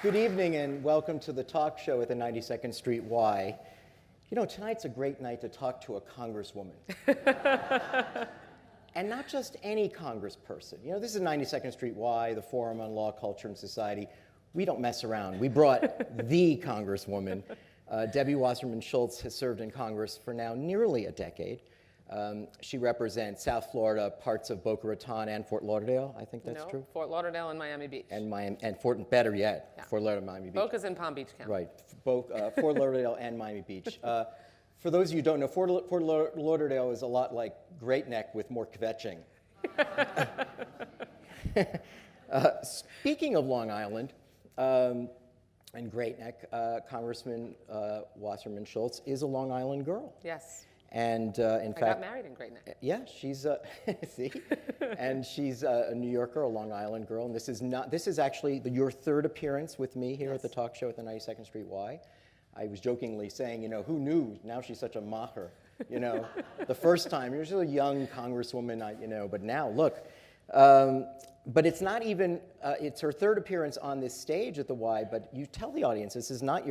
Good evening and welcome to the talk show at the 92nd Street Y. You know, tonight's a great night to talk to a congresswoman. And not just any congressperson. You know, this is 92nd Street Y, the Forum on Law, Culture, and Society. We don't mess around. We brought the congresswoman. Debbie Wasserman Schultz has served in Congress for now nearly a decade. She represents South Florida, parts of Boca Raton, and Fort Lauderdale. I think that's true. Fort Lauderdale and Miami Beach. And better yet, yeah. Fort Lauderdale, Miami Beach. Boca's in Palm Beach County. Right, Fort Lauderdale and Miami Beach. For those of you who don't know, Fort Lauderdale is a lot like Great Neck with more kvetching. Speaking of Long Island and Great Neck, Congressman Wasserman Schultz is a Long Island girl. Yes. And in fact, I got married in Great Neck. Yeah, she's see, and she's a New Yorker, a Long Island girl. And this is actually your third appearance with me here at the talk show at the 92nd Street Y. I was jokingly saying, you know, who knew? Now she's such a macher. You know, the first time you're still a young congresswoman, you know, but now look. But it's not even, it's her third appearance on this stage at the Y, but you tell the audience this is not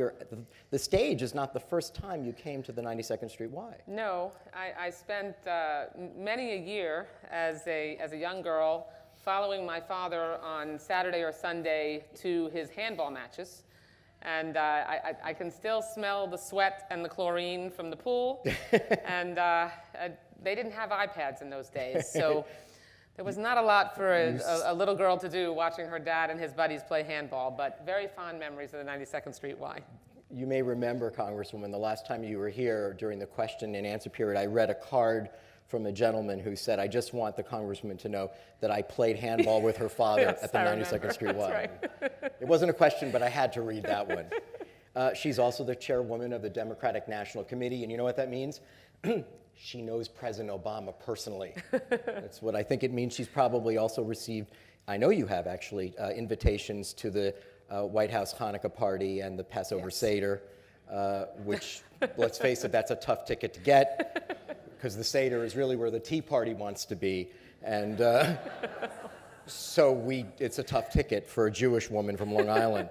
the stage is not the first time you came to the 92nd Street Y. No, I spent many a year as a young girl following my father on Saturday or Sunday to his handball matches. And I can still smell the sweat and the chlorine from the pool. And they didn't have iPads in those days, so there was not a lot for a little girl to do watching her dad and his buddies play handball, but very fond memories of the 92nd Street Y. You may remember, Congresswoman, the last time you were here during the question and answer period, I read a card from a gentleman who said, I just want the congresswoman to know that I played handball with her father Yes, at the 92nd Street Y. Right. It wasn't a question, but I had to read that one. She's also the chairwoman of the Democratic National Committee, and you know what that means? She knows President Obama personally. That's what I think it means. She's probably also received, I know you have actually, invitations to the White House Hanukkah party and the Passover Seder, which, let's face it, that's a tough ticket to get, because the Seder is really where the Tea Party wants to be. And so it's a tough ticket for a Jewish woman from Long Island.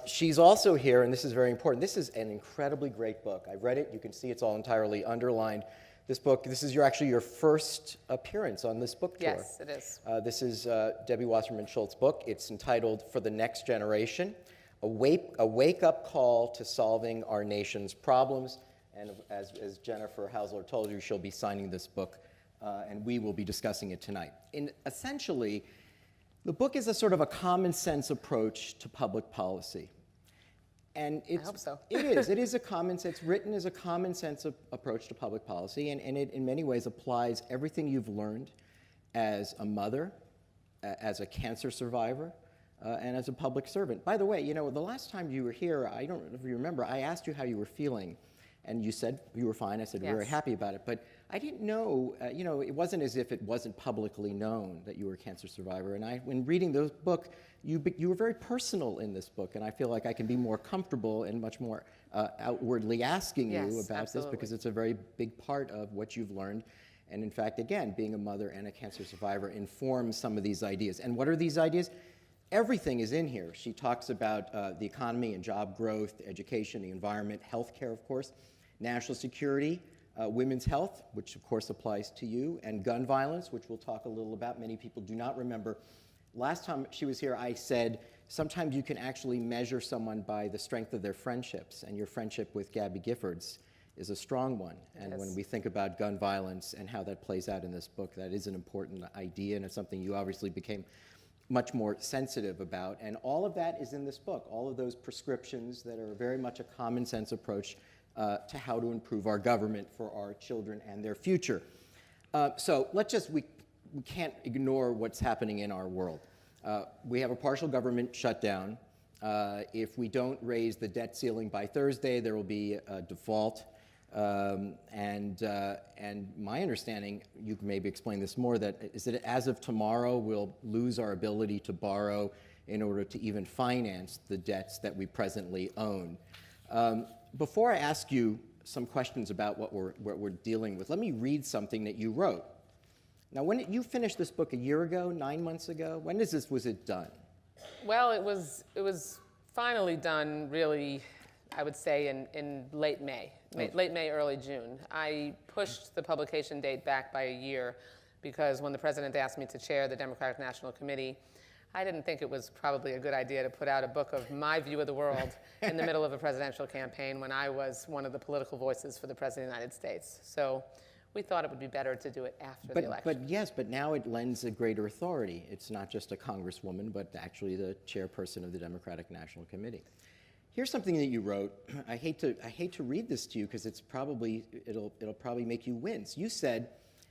She's also here, and this is very important. This is an incredibly great book. I read it. You can see it's all entirely underlined. This book, this is actually your first appearance on this book tour. Yes, it is. This is Debbie Wasserman Schultz's book. It's entitled For the Next Generation, a wake-up call to solving our nation's problems. And as Jennifer Hausler told you, she'll be signing this book, and we will be discussing it tonight. Essentially, the book is a sort of a common sense approach to public policy. And I hope so. It is. It is a common sense, written as a common sense approach to public policy, and it in many ways applies everything you've learned as a mother, as a cancer survivor, and as a public servant. By the way, you know, the last time you were here, I don't know if you remember, I asked you how you were feeling. And you said you were fine. I said we were happy about it. But I didn't know, you know, it wasn't as if it wasn't publicly known that you were a cancer survivor. And when reading the book, you were very personal in this book. And I feel like I can be more comfortable and much more outwardly asking you about this, because it's a very big part of what you've learned. And in fact, again, being a mother and a cancer survivor informs some of these ideas. And what are these ideas? Everything is in here. She talks about the economy and job growth, education, the environment, healthcare, of course, national security, women's health, which of course applies to you, and gun violence, which we'll talk a little about. Many people do not remember. Last time she was here, I said, sometimes you can actually measure someone by the strength of their friendships, and your friendship with Gabby Giffords is a strong one. And when we think about gun violence and how that plays out in this book, that is an important idea, and it's something you obviously became much more sensitive about. And all of that is in this book, all of those prescriptions that are very much a common sense approach to how to improve our government for our children and their future. So we can't ignore what's happening in our world. We have a partial government shutdown. If we don't raise the debt ceiling by Thursday, there will be a default. And my understanding, you can maybe explain this more, is that as of tomorrow, we'll lose our ability to borrow in order to even finance the debts that we presently own. Before I ask you some questions about what we're dealing with, let me read something that you wrote. Now, when you finished this book a year ago, 9 months ago, when was it done? Well, it was finally done really, I would say, in late May, late May, early June. I pushed the publication date back by a year because when the president asked me to chair the Democratic National Committee, I didn't think it was probably a good idea to put out a book of my view of the world in the middle of a presidential campaign when I was one of the political voices for the President of the United States. So we thought it would be better to do it after the election. But now it lends a greater authority. It's not just a congresswoman, but actually the chairperson of the Democratic National Committee. Here's something that you wrote. I hate to read this to you because it'll probably make you wince. You said,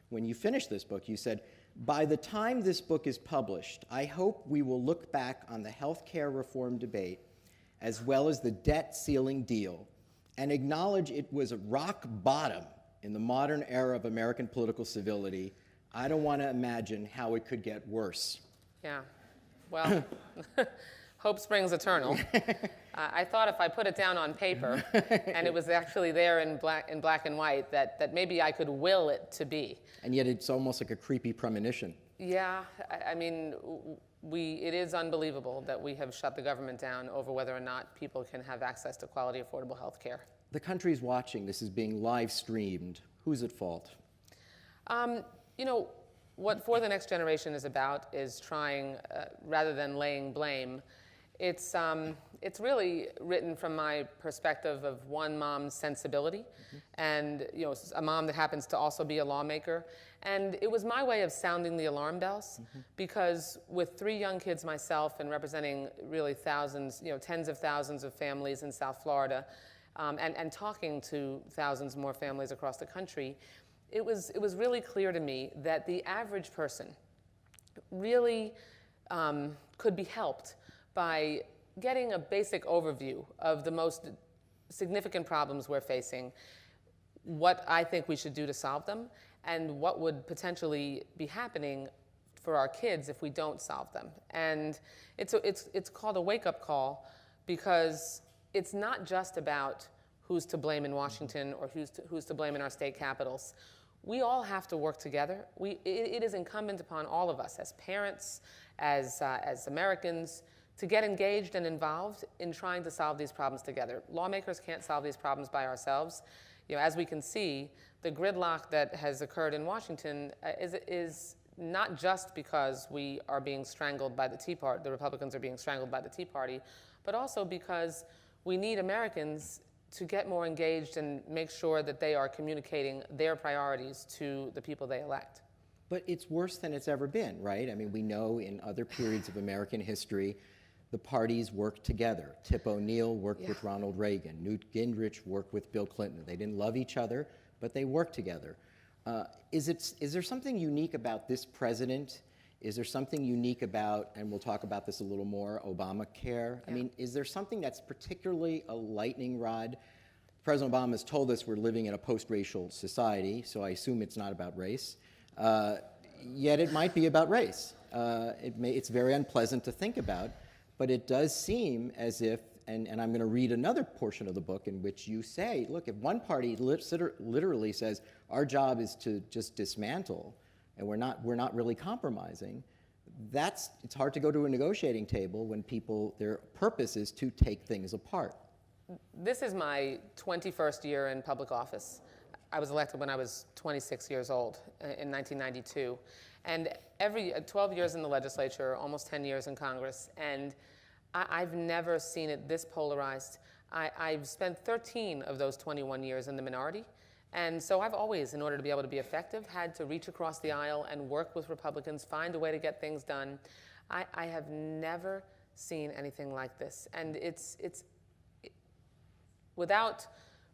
when you finished this book, you said, "By the time this book is published, I hope we will look back on the health care reform debate as well as the debt ceiling deal and acknowledge it was rock bottom in the modern era of American political civility. I don't want to imagine how it could get worse." Yeah, well, hope springs eternal. I thought if I put it down on paper and it was actually there in black and white, that maybe I could will it to be. And yet it's almost like a creepy premonition. Yeah, I mean, it is unbelievable that we have shut the government down over whether or not people can have access to quality, affordable health care. The country's watching. This is being live streamed. Who's at fault? You know, what For the Next Generation is about is trying, rather than laying blame, it's really written from my perspective of one mom's sensibility, and a mom that happens to also be a lawmaker. And it was my way of sounding the alarm bells, because with 3 young kids myself and representing really thousands, tens of thousands of families in South Florida, and talking to thousands more families across the country, it was really clear to me that the average person really could be helped by getting a basic overview of the most significant problems we're facing, what I think we should do to solve them, and what would potentially be happening for our kids if we don't solve them. And it's called a wake-up call, because it's not just about who's to blame in Washington or who's to blame in our state capitals. We all have to work together. It is incumbent upon all of us as parents, as Americans, to get engaged and involved in trying to solve these problems together. Lawmakers can't solve these problems by ourselves. As we can see, the gridlock that has occurred in Washington is not just because we are being strangled by the Tea Party, the Republicans are being strangled by the Tea Party, but also because we need Americans to get more engaged and make sure that they are communicating their priorities to the people they elect. But it's worse than it's ever been, right? I mean, we know in other periods of American history, the parties worked together. Tip O'Neill worked with Ronald Reagan. Newt Gingrich worked with Bill Clinton. They didn't love each other, but they worked together. Is there something unique about this president? Is there something unique about, and we'll talk about this a little more, Obamacare? I mean, is there something that's particularly a lightning rod? President Obama has told us we're living in a post-racial society, so I assume it's not about race. Yet it might be about race. It's very unpleasant to think about, but it does seem as if, and I'm going to read another portion of the book in which you say, look, if one party literally says our job is to just dismantle, and we're not really compromising, it's hard to go to a negotiating table when their purpose is to take things apart. This is my 21st year in public office. I was elected when I was 26 years old in 1992. And 12 years in the legislature, almost 10 years in Congress, and I've never seen it this polarized. I've spent 13 of those 21 years in the minority, and so I've always, in order to be able to be effective, had to reach across the aisle and work with Republicans, find a way to get things done. I have never seen anything like this, and it's without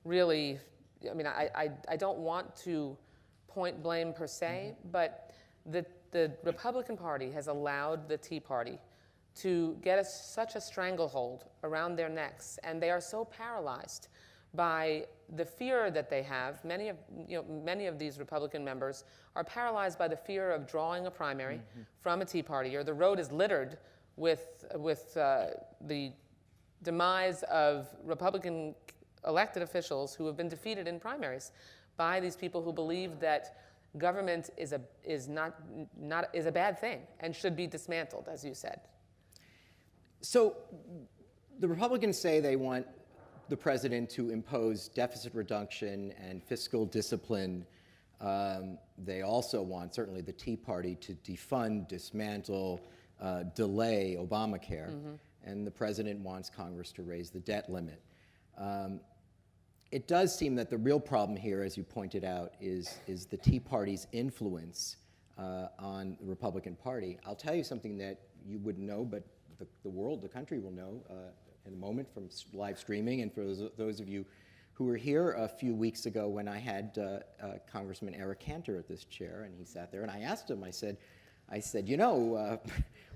really, I mean, I don't want to point blame per se, but the Republican Party has allowed the Tea Party to get such a stranglehold around their necks, and they are so paralyzed by the fear that they have. Many of these Republican members are paralyzed by the fear of drawing a primary from a Tea Party, or the road is littered with the demise of Republican elected officials who have been defeated in primaries by these people who believe that government is a bad thing and should be dismantled, as you said. So the Republicans say they want the president to impose deficit reduction and fiscal discipline. They also want, certainly the Tea Party, to defund, dismantle, delay Obamacare. And the president wants Congress to raise the debt limit. It does seem that the real problem here, as you pointed out, is the Tea Party's influence on the Republican Party. I'll tell you something that you wouldn't know, but the world, the country will know in a moment from live streaming. And for those of you who were here a few weeks ago when I had Congressman Eric Cantor at this chair, and he sat there, and I asked him, I said, you know,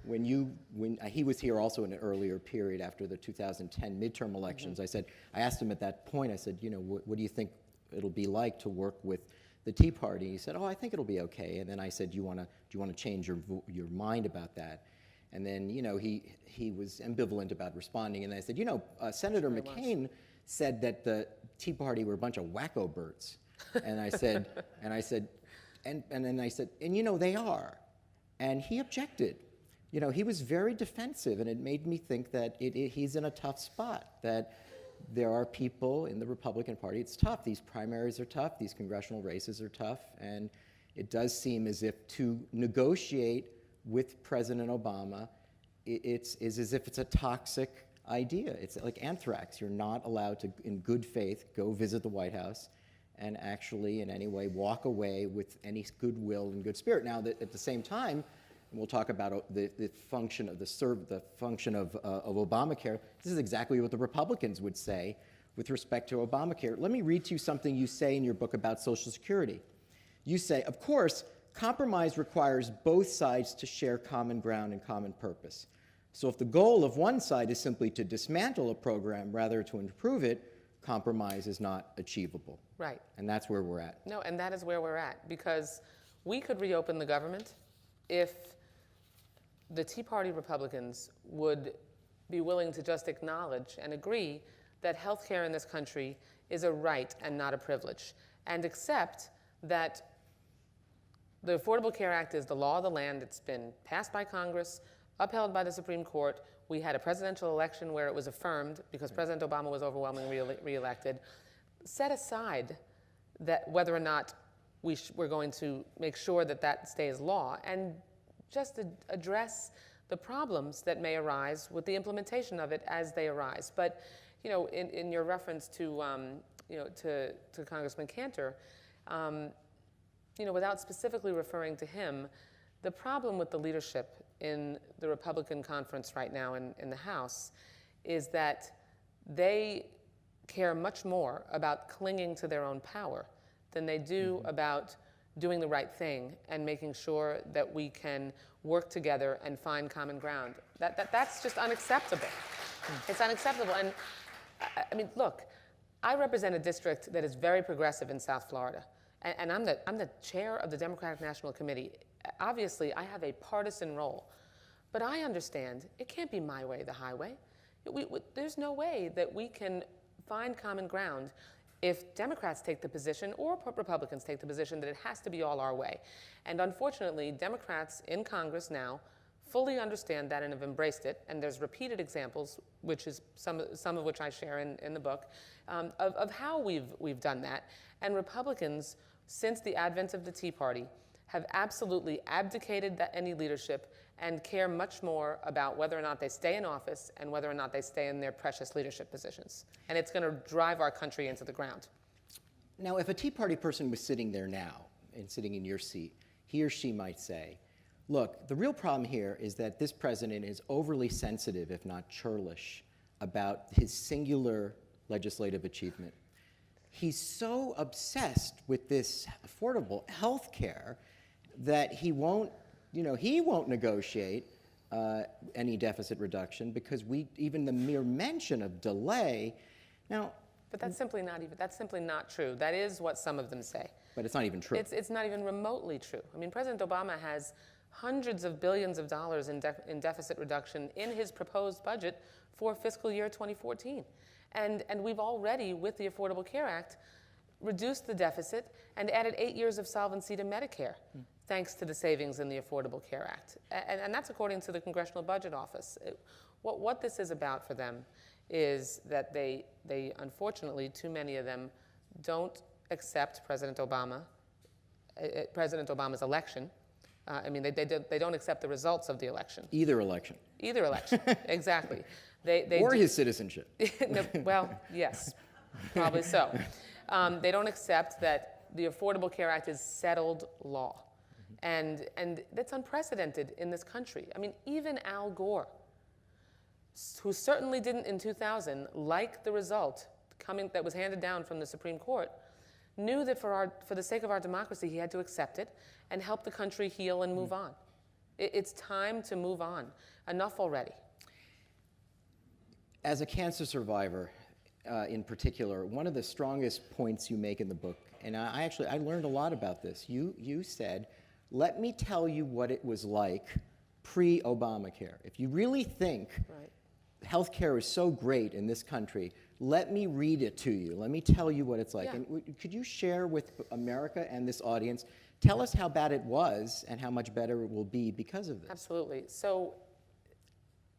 when he was here also in an earlier period after the 2010 midterm elections, I asked him at that point, I said, you know, what do you think it'll be like to work with the Tea Party? He said, oh, I think it'll be okay. And then I said, do you want to change your mind about that? And then, you know, he was ambivalent about responding. And I said, you know, Senator McCain said that the Tea Party were a bunch of wacko birds. And I said, and then I said, and you know, they are. And he objected. You know, he was very defensive, and it made me think that he's in a tough spot, that there are people in the Republican Party, it's tough. These primaries are tough, these congressional races are tough, and it does seem as if to negotiate with President Obama, it's as if it's a toxic idea. It's like anthrax. You're not allowed to, in good faith, go visit the White House and actually in any way walk away with any goodwill and good spirit. Now, at the same time, and we'll talk about the function of the function of Obamacare. This is exactly what the Republicans would say with respect to Obamacare. Let me read to you something you say in your book about Social Security. You say, of course, compromise requires both sides to share common ground and common purpose. So if the goal of one side is simply to dismantle a program rather to improve it, compromise is not achievable. Right. And that's where we're at. No, and that is where we're at, because we could reopen the government if the Tea Party Republicans would be willing to just acknowledge and agree that health care in this country is a right and not a privilege, and accept that the Affordable Care Act is the law of the land. It's been passed by Congress, upheld by the Supreme Court. We had a presidential election where it was affirmed because President Obama was overwhelmingly reelected. Set aside that whether or not we're going to make sure that that stays law, and just to address the problems that may arise with the implementation of it as they arise. But, you know, in your reference to, you know, to Congressman Cantor, you know, without specifically referring to him, the problem with the leadership in the Republican conference right now in the House is that they care much more about clinging to their own power than they do about doing the right thing and making sure that we can work together and find common ground. That's just unacceptable. It's unacceptable. And I mean, look, I represent a district that is very progressive in South Florida. And I'm the chair of the Democratic National Committee. Obviously, I have a partisan role. But I understand it can't be my way, the highway. There's no way that we can find common ground if Democrats take the position or Republicans take the position that it has to be all our way. And unfortunately, Democrats in Congress now fully understand that and have embraced it. And there's repeated examples, which is some of which I share in the book, of how we've done that. And Republicans, since the advent of the Tea Party, have absolutely abdicated any leadership and care much more about whether or not they stay in office and whether or not they stay in their precious leadership positions. And it's going to drive our country into the ground. Now, if a Tea Party person was sitting there now and sitting in your seat, he or she might say, look, the real problem here is that this president is overly sensitive, if not churlish, about his singular legislative achievement. He's so obsessed with this affordable health care that he won't negotiate any deficit reduction because even the mere mention of delay. Now, but that's simply not true. That is what some of them say. But it's not even true. It's not even remotely true. I mean, President Obama has hundreds of billions of dollars in deficit reduction in his proposed budget for fiscal year 2014. And we've already, with the Affordable Care Act, reduced the deficit and added 8 years of solvency to Medicare. thanks to the savings in the Affordable Care Act. And that's according to the Congressional Budget Office. What this is about for them is that they unfortunately, too many of them, don't accept President Obama's election. I mean, they don't accept the results of the election. Either election. Either election, exactly. Or his citizenship. No, well, yes, probably so. They don't accept that the Affordable Care Act is settled law. And that's unprecedented in this country. I mean, even Al Gore, who certainly didn't in 2000 like the result that was handed down from the Supreme Court, knew that for the sake of our democracy, he had to accept it and help the country heal and move on. It's time to move on. Enough already. As a cancer survivor, in particular, one of the strongest points you make in the book, and I learned a lot about this. You said, let me tell you what it was like pre-Obamacare. If you really think healthcare is so great in this country, let me read it to you. Let me tell you what it's like. Yeah. And could you share with America and this audience, tell us how bad it was and how much better it will be because of this? Absolutely. So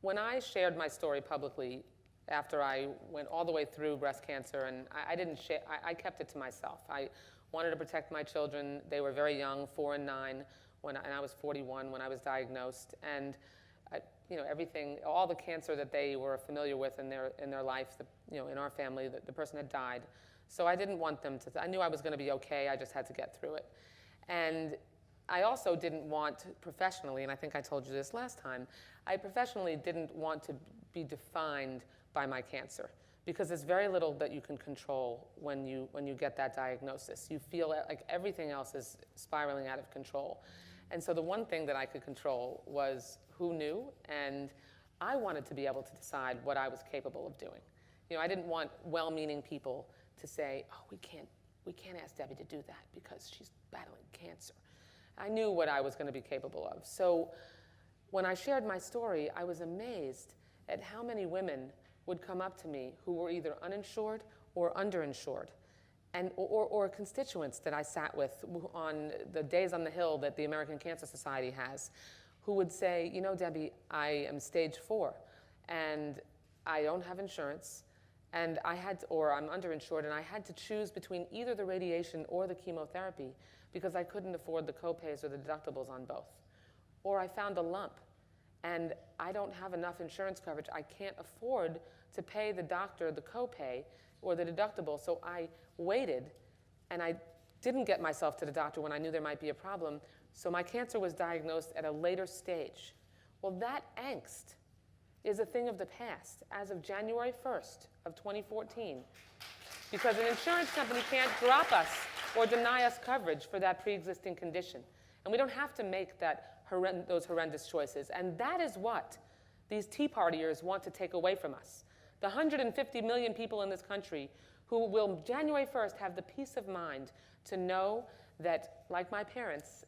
when I shared my story publicly after I went all the way through breast cancer, and I didn't share, I kept it to myself. I wanted to protect my children. They were very young, 4 and 9, and I was 41 when I was diagnosed. And everything, all the cancer that they were familiar with in their life, in our family, the person had died. So I didn't want them to. I knew I was going to be okay. I just had to get through it. And I also didn't want professionally, and I think I told you this last time, I professionally didn't want to be defined by my cancer, because there's very little that you can control when you get that diagnosis. You feel like everything else is spiraling out of control. And so the one thing that I could control was who knew, and I wanted to be able to decide what I was capable of doing. I didn't want well-meaning people to say, oh, we can't ask Debbie to do that because she's battling cancer. I knew what I was going to be capable of. So when I shared my story, I was amazed at how many women would come up to me who were either uninsured or underinsured, or constituents that I sat with on the Days on the Hill that the American Cancer Society has, who would say, Debbie, I am stage 4, and I don't have insurance, and or I'm underinsured, and I had to choose between either the radiation or the chemotherapy because I couldn't afford the copays or the deductibles on both. Or I found a lump, and I don't have enough insurance coverage. I can't afford to pay the doctor the copay or the deductible, so I waited, and I didn't get myself to the doctor when I knew there might be a problem, so my cancer was diagnosed at a later stage. Well, that angst is a thing of the past as of January 1st of 2014, because an insurance company can't drop us or deny us coverage for that pre-existing condition. And we don't have to make those horrendous choices. And that is what these Tea Partiers want to take away from us. The 150 million people in this country who will, January 1st, have the peace of mind to know that, like my parents,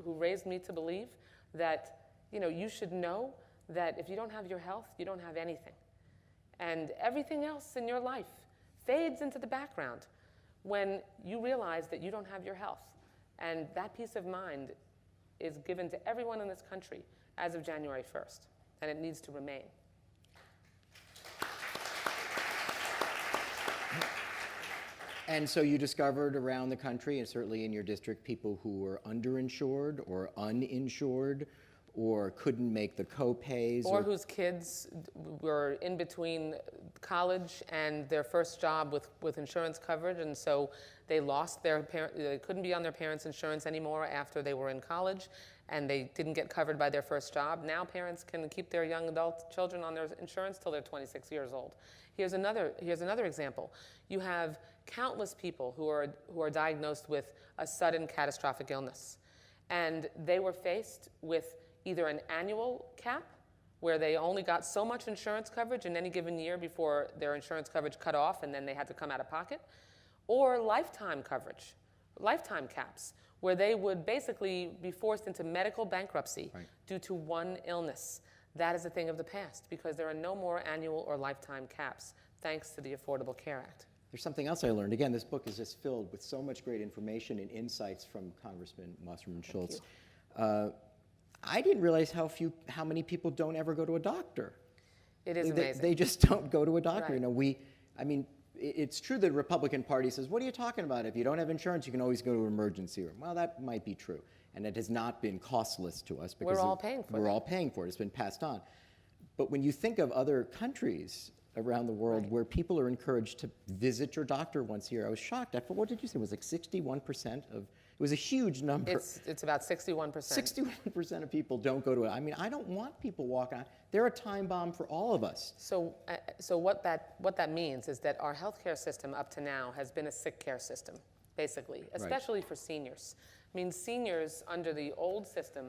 who raised me to believe, that you should know that if you don't have your health, you don't have anything. And everything else in your life fades into the background when you realize that you don't have your health. And that peace of mind is given to everyone in this country as of January 1st, and it needs to remain. And so you discovered around the country, and certainly in your district, people who were underinsured or uninsured or couldn't make the co-pays. Or whose kids were in between college and their first job with insurance coverage, and so they lost they couldn't be on their parents' insurance anymore after they were in college, and they didn't get covered by their first job. Now parents can keep their young adult children on their insurance till they're 26 years old. Here's another example. You have countless people who are diagnosed with a sudden catastrophic illness, and they were faced with either an annual cap, where they only got so much insurance coverage in any given year before their insurance coverage cut off and then they had to come out of pocket, or lifetime coverage, lifetime caps, where they would basically be forced into medical bankruptcy due to one illness. That is a thing of the past because there are no more annual or lifetime caps, thanks to the Affordable Care Act. There's something else I learned. Again, this book is just filled with so much great information and insights from Congressman Wasserman Schultz. I didn't realize how many people don't ever go to a doctor. It is amazing. They just don't go to a doctor. Right. You know, it's true that the Republican Party says, what are you talking about? If you don't have insurance, you can always go to an emergency room. Well, that might be true. And it has not been costless to us because we're all paying for it. We're all paying for it. It's been passed on. But when you think of other countries around the world where people are encouraged to visit your doctor once a year, I was shocked. What did you say? It was like 61% of, it was a huge number. It's about 61%. 61% of people don't go to it. I mean, I don't want people walking out. They're a time bomb for all of us. So what that means is that our healthcare system up to now has been a sick care system, basically, especially for seniors. I mean, seniors under the old system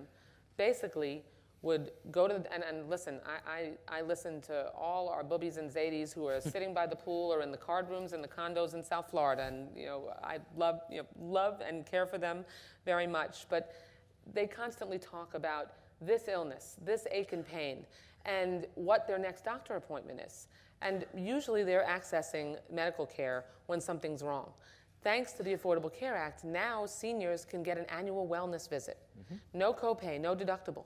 basically would go to, and listen, I listen to all our boobies and zadies who are sitting by the pool or in the card rooms in the condos in South Florida, and I love and care for them very much, but they constantly talk about this illness, this ache and pain, and what their next doctor appointment is. And usually they're accessing medical care when something's wrong. Thanks to the Affordable Care Act, now seniors can get an annual wellness visit. No copay, no deductible.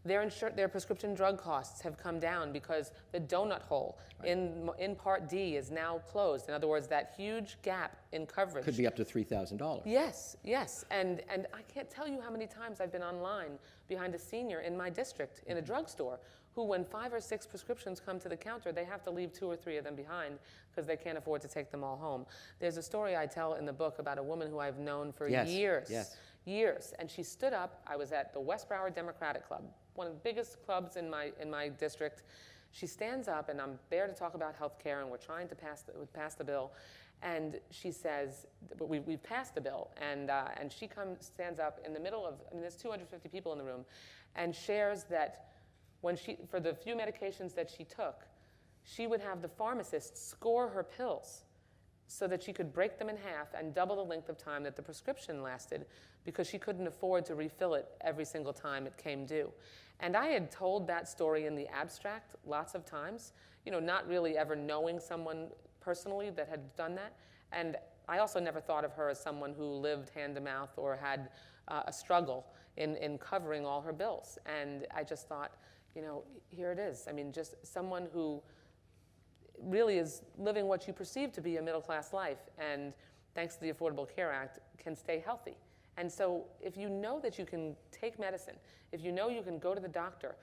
Their prescription drug costs have come down because the donut hole in Part D is now closed. In other words, that huge gap in coverage. Could be up to $3,000. Yes, yes. And I can't tell you how many times I've been online behind a senior in my district in a drugstore who, when 5 or 6 prescriptions come to the counter, they have to leave 2 or 3 of them behind because they can't afford to take them all home. There's a story I tell in the book about a woman who I've known for years. Years. And she stood up. I was at the West Broward Democratic Club, one of the biggest clubs in my district. She stands up, and I'm there to talk about health care, and we're trying to pass the bill. And she says, but we've passed the bill. And she stands up in the middle of, there's 250 people in the room, and shares that for the few medications that she took, she would have the pharmacist score her pills so that she could break them in half and double the length of time that the prescription lasted, because she couldn't afford to refill it every single time it came due. And I had told that story in the abstract lots of times, not really ever knowing someone personally that had done that. And I also never thought of her as someone who lived hand to mouth or had a struggle in covering all her bills. And I just thought, here it is. I mean, just someone who really is living what you perceive to be a middle-class life, and thanks to the Affordable Care Act, can stay healthy. And so if you know that you can take medicine, if you know you can go to the doctor,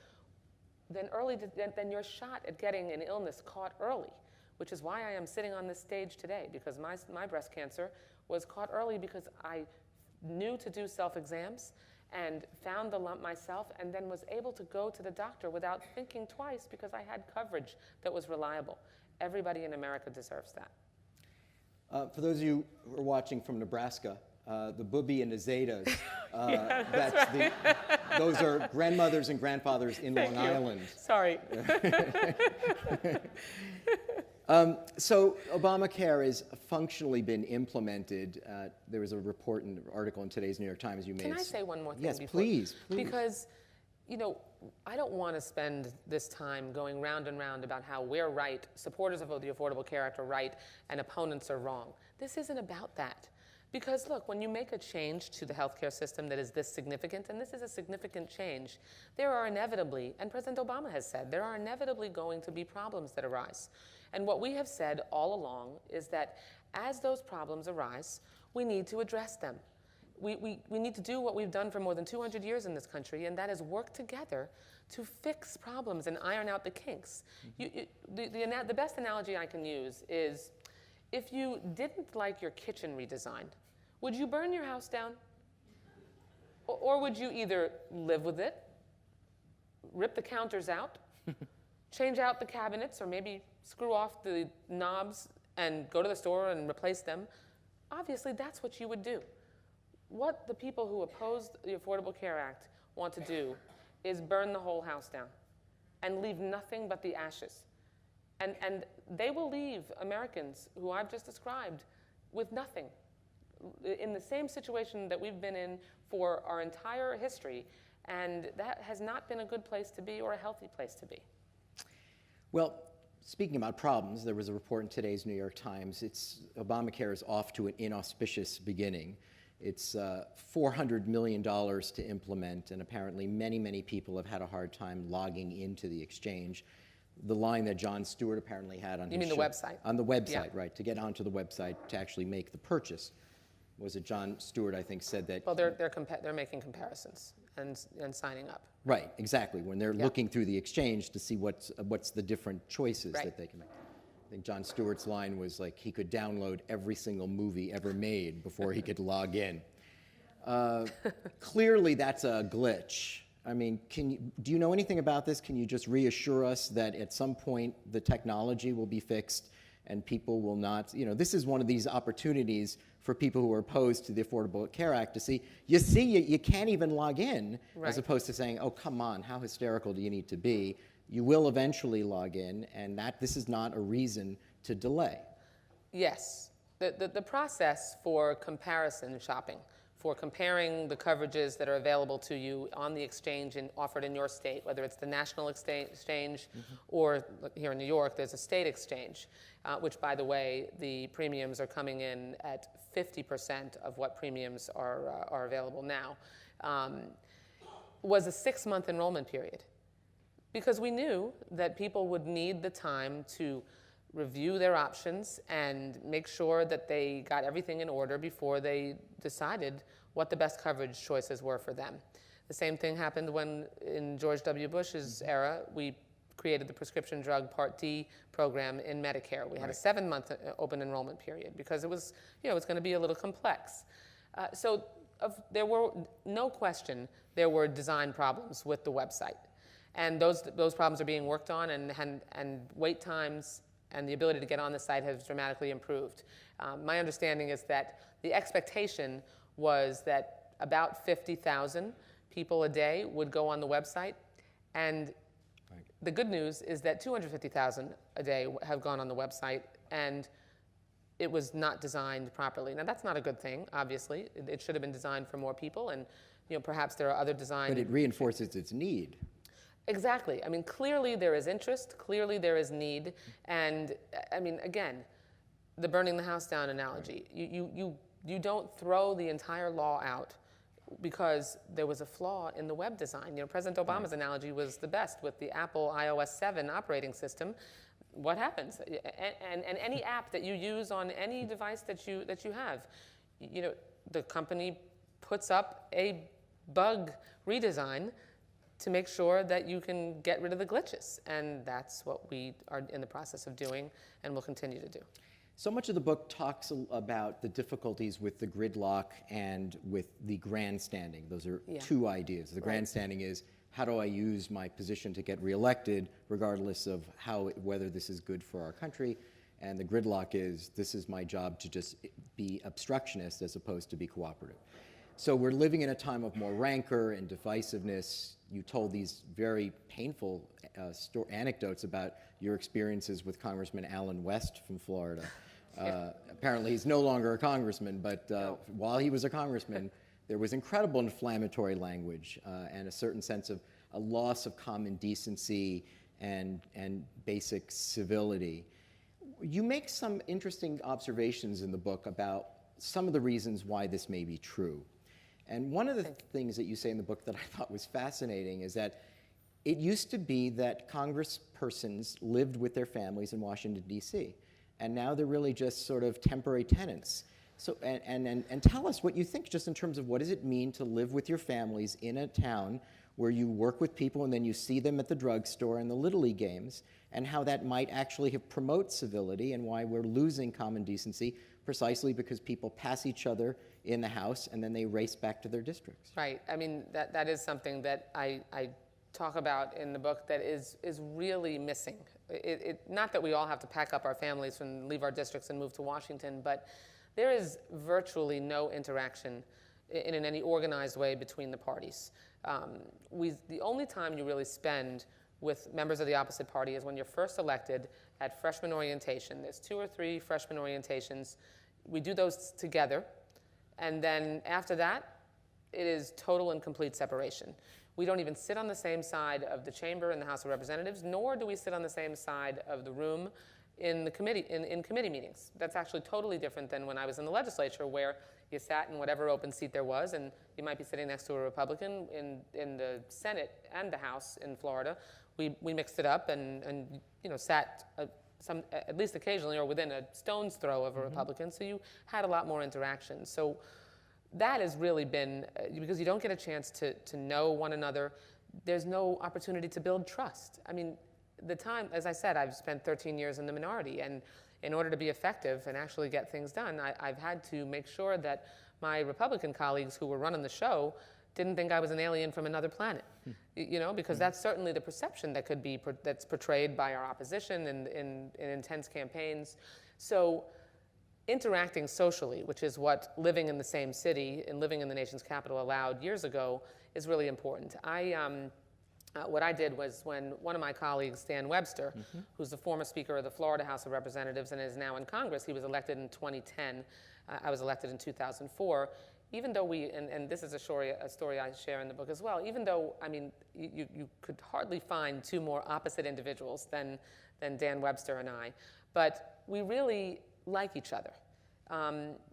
then you're shot at getting an illness caught early, which is why I am sitting on this stage today, because my breast cancer was caught early because I knew to do self-exams and found the lump myself, and then was able to go to the doctor without thinking twice because I had coverage that was reliable. Everybody in America deserves that. For those of you who are watching from Nebraska, the booby and the zetas, those are grandmothers and grandfathers in Long Island. Sorry. So Obamacare has functionally been implemented. There was a article in today's New York Times you made. Can I say one more thing? Yes, please. Because, I don't want to spend this time going round and round about how we're right, supporters of the Affordable Care Act are right, and opponents are wrong. This isn't about that. Because look, when you make a change to the healthcare system that is this significant, and this is a significant change, there are inevitably, and President Obama has said, there are inevitably going to be problems that arise. And what we have said all along is that as those problems arise, we need to address them. We need to do what we've done for more than 200 years in this country, and that is work together to fix problems and iron out the kinks. The best analogy I can use is, if you didn't like your kitchen redesigned, would you burn your house down? Or would you either live with it, rip the counters out, change out the cabinets, or maybe screw off the knobs and go to the store and replace them? Obviously, that's what you would do. What the people who opposed the Affordable Care Act want to do is burn the whole house down and leave nothing but the ashes. And they will leave Americans who I've just described with nothing, in the same situation that we've been in for our entire history, and that has not been a good place to be or a healthy place to be. Well, speaking about problems, there was a report in today's New York Times. Obamacare is off to an inauspicious beginning. It's $400 million to implement, and apparently many, many people have had a hard time logging into the exchange. The line that Jon Stewart apparently had on You mean the website? On the website, Yeah. right, to get onto the website to actually make the purchase. Was it Jon Stewart, I think, said that... Well, they're making comparisons and signing up. Right, exactly, when they're looking through the exchange to see what's the different choices Right. that they can make. I think Jon Stewart's line was like he could download every single movie ever made before he could log in. Clearly, that's a glitch. I mean, do you know anything about this? Can you just reassure us that at some point the technology will be fixed and people will not, this is one of these opportunities for people who are opposed to the Affordable Care Act to see, you can't even log in, Right. as opposed to saying, oh, come on, how hysterical do you need to be? You will eventually log in, and this is not a reason to delay. Yes. The process for comparison shopping, for comparing the coverages that are available to you on the exchange and offered in your state, whether it's the national exchange or here in New York, there's a state exchange, which, by the way, the premiums are coming in at 50% of what premiums are available now, was a 6-month enrollment period. Because we knew that people would need the time to review their options and make sure that they got everything in order before they decided what the best coverage choices were for them. The same thing happened when, in George W. Bush's era, we created the prescription drug Part D program in Medicare. We had a 7-month open enrollment period because it was, it's going to be a little complex. There were, no question, there were design problems with the website. And those problems are being worked on, and wait times and the ability to get on the site has dramatically improved. My understanding is that the expectation was that about 50,000 people a day would go on the website, and the good news is that 250,000 a day have gone on the website, and it was not designed properly. Now, that's not a good thing, obviously. It should have been designed for more people, and perhaps there are other design... But it reinforces its need. Exactly. I mean, clearly there is interest, clearly there is need, and I mean, again, the burning the house down analogy. You don't throw the entire law out because there was a flaw in the web design. President Obama's analogy was the best with the Apple iOS 7 operating system. What happens? And any app that you use on any device that you have, the company puts up a bug redesign to make sure that you can get rid of the glitches. And that's what we are in the process of doing and will continue to do. So much of the book talks about the difficulties with the gridlock and with the grandstanding. Those are two ideas. The grandstanding is, how do I use my position to get reelected, regardless of whether this is good for our country? And the gridlock is, this is my job to just be obstructionist as opposed to be cooperative. So we're living in a time of more rancor and divisiveness. You told these very painful anecdotes about your experiences with Congressman Allen West from Florida. Apparently he's no longer a congressman, but while he was a congressman, there was incredible inflammatory language and a certain sense of a loss of common decency and basic civility. You make some interesting observations in the book about some of the reasons why this may be true. And one of the things that you say in the book that I thought was fascinating is that it used to be that congresspersons lived with their families in Washington, D.C., and now they're really just sort of temporary tenants. So, and tell us what you think just in terms of what does it mean to live with your families in a town where you work with people and then you see them at the drugstore and the Little League games, and how that might actually promote civility and why we're losing common decency precisely because people pass each other in the house and then they race back to their districts. Right. I mean, that is something that I talk about in the book that is really missing. Not that we all have to pack up our families and leave our districts and move to Washington, but there is virtually no interaction in any organized way between the parties. The only time you really spend with members of the opposite party is when you're first elected at freshman orientation. There's 2 or 3 freshman orientations. We do those together. And then after that, it is total and complete separation. We don't even sit on the same side of the chamber in the House of Representatives, nor do we sit on the same side of the room in the committee, in committee meetings. That's actually totally different than when I was in the legislature, where you sat in whatever open seat there was, and you might be sitting next to a Republican in the Senate and the House in Florida. We mixed it up and sat at least occasionally or within a stone's throw of a Republican, so you had a lot more interaction. So that has really been, because you don't get a chance to know one another, there's no opportunity to build trust. I mean, the time, as I said, I've spent 13 years in the minority, and in order to be effective and actually get things done, I've had to make sure that my Republican colleagues who were running the show didn't think I was an alien from another planet, because that's certainly the perception that could be, that's portrayed by our opposition in intense campaigns. So interacting socially, which is what living in the same city and living in the nation's capital allowed years ago, is really important. What I did was, when one of my colleagues, Thane Webster, who's the former Speaker of the Florida House of Representatives and is now in Congress, he was elected in 2010. I was elected in 2004. Even though and this is a story I share in the book as well, even though, I mean, you could hardly find two more opposite individuals than Dan Webster and I, but we really like each other.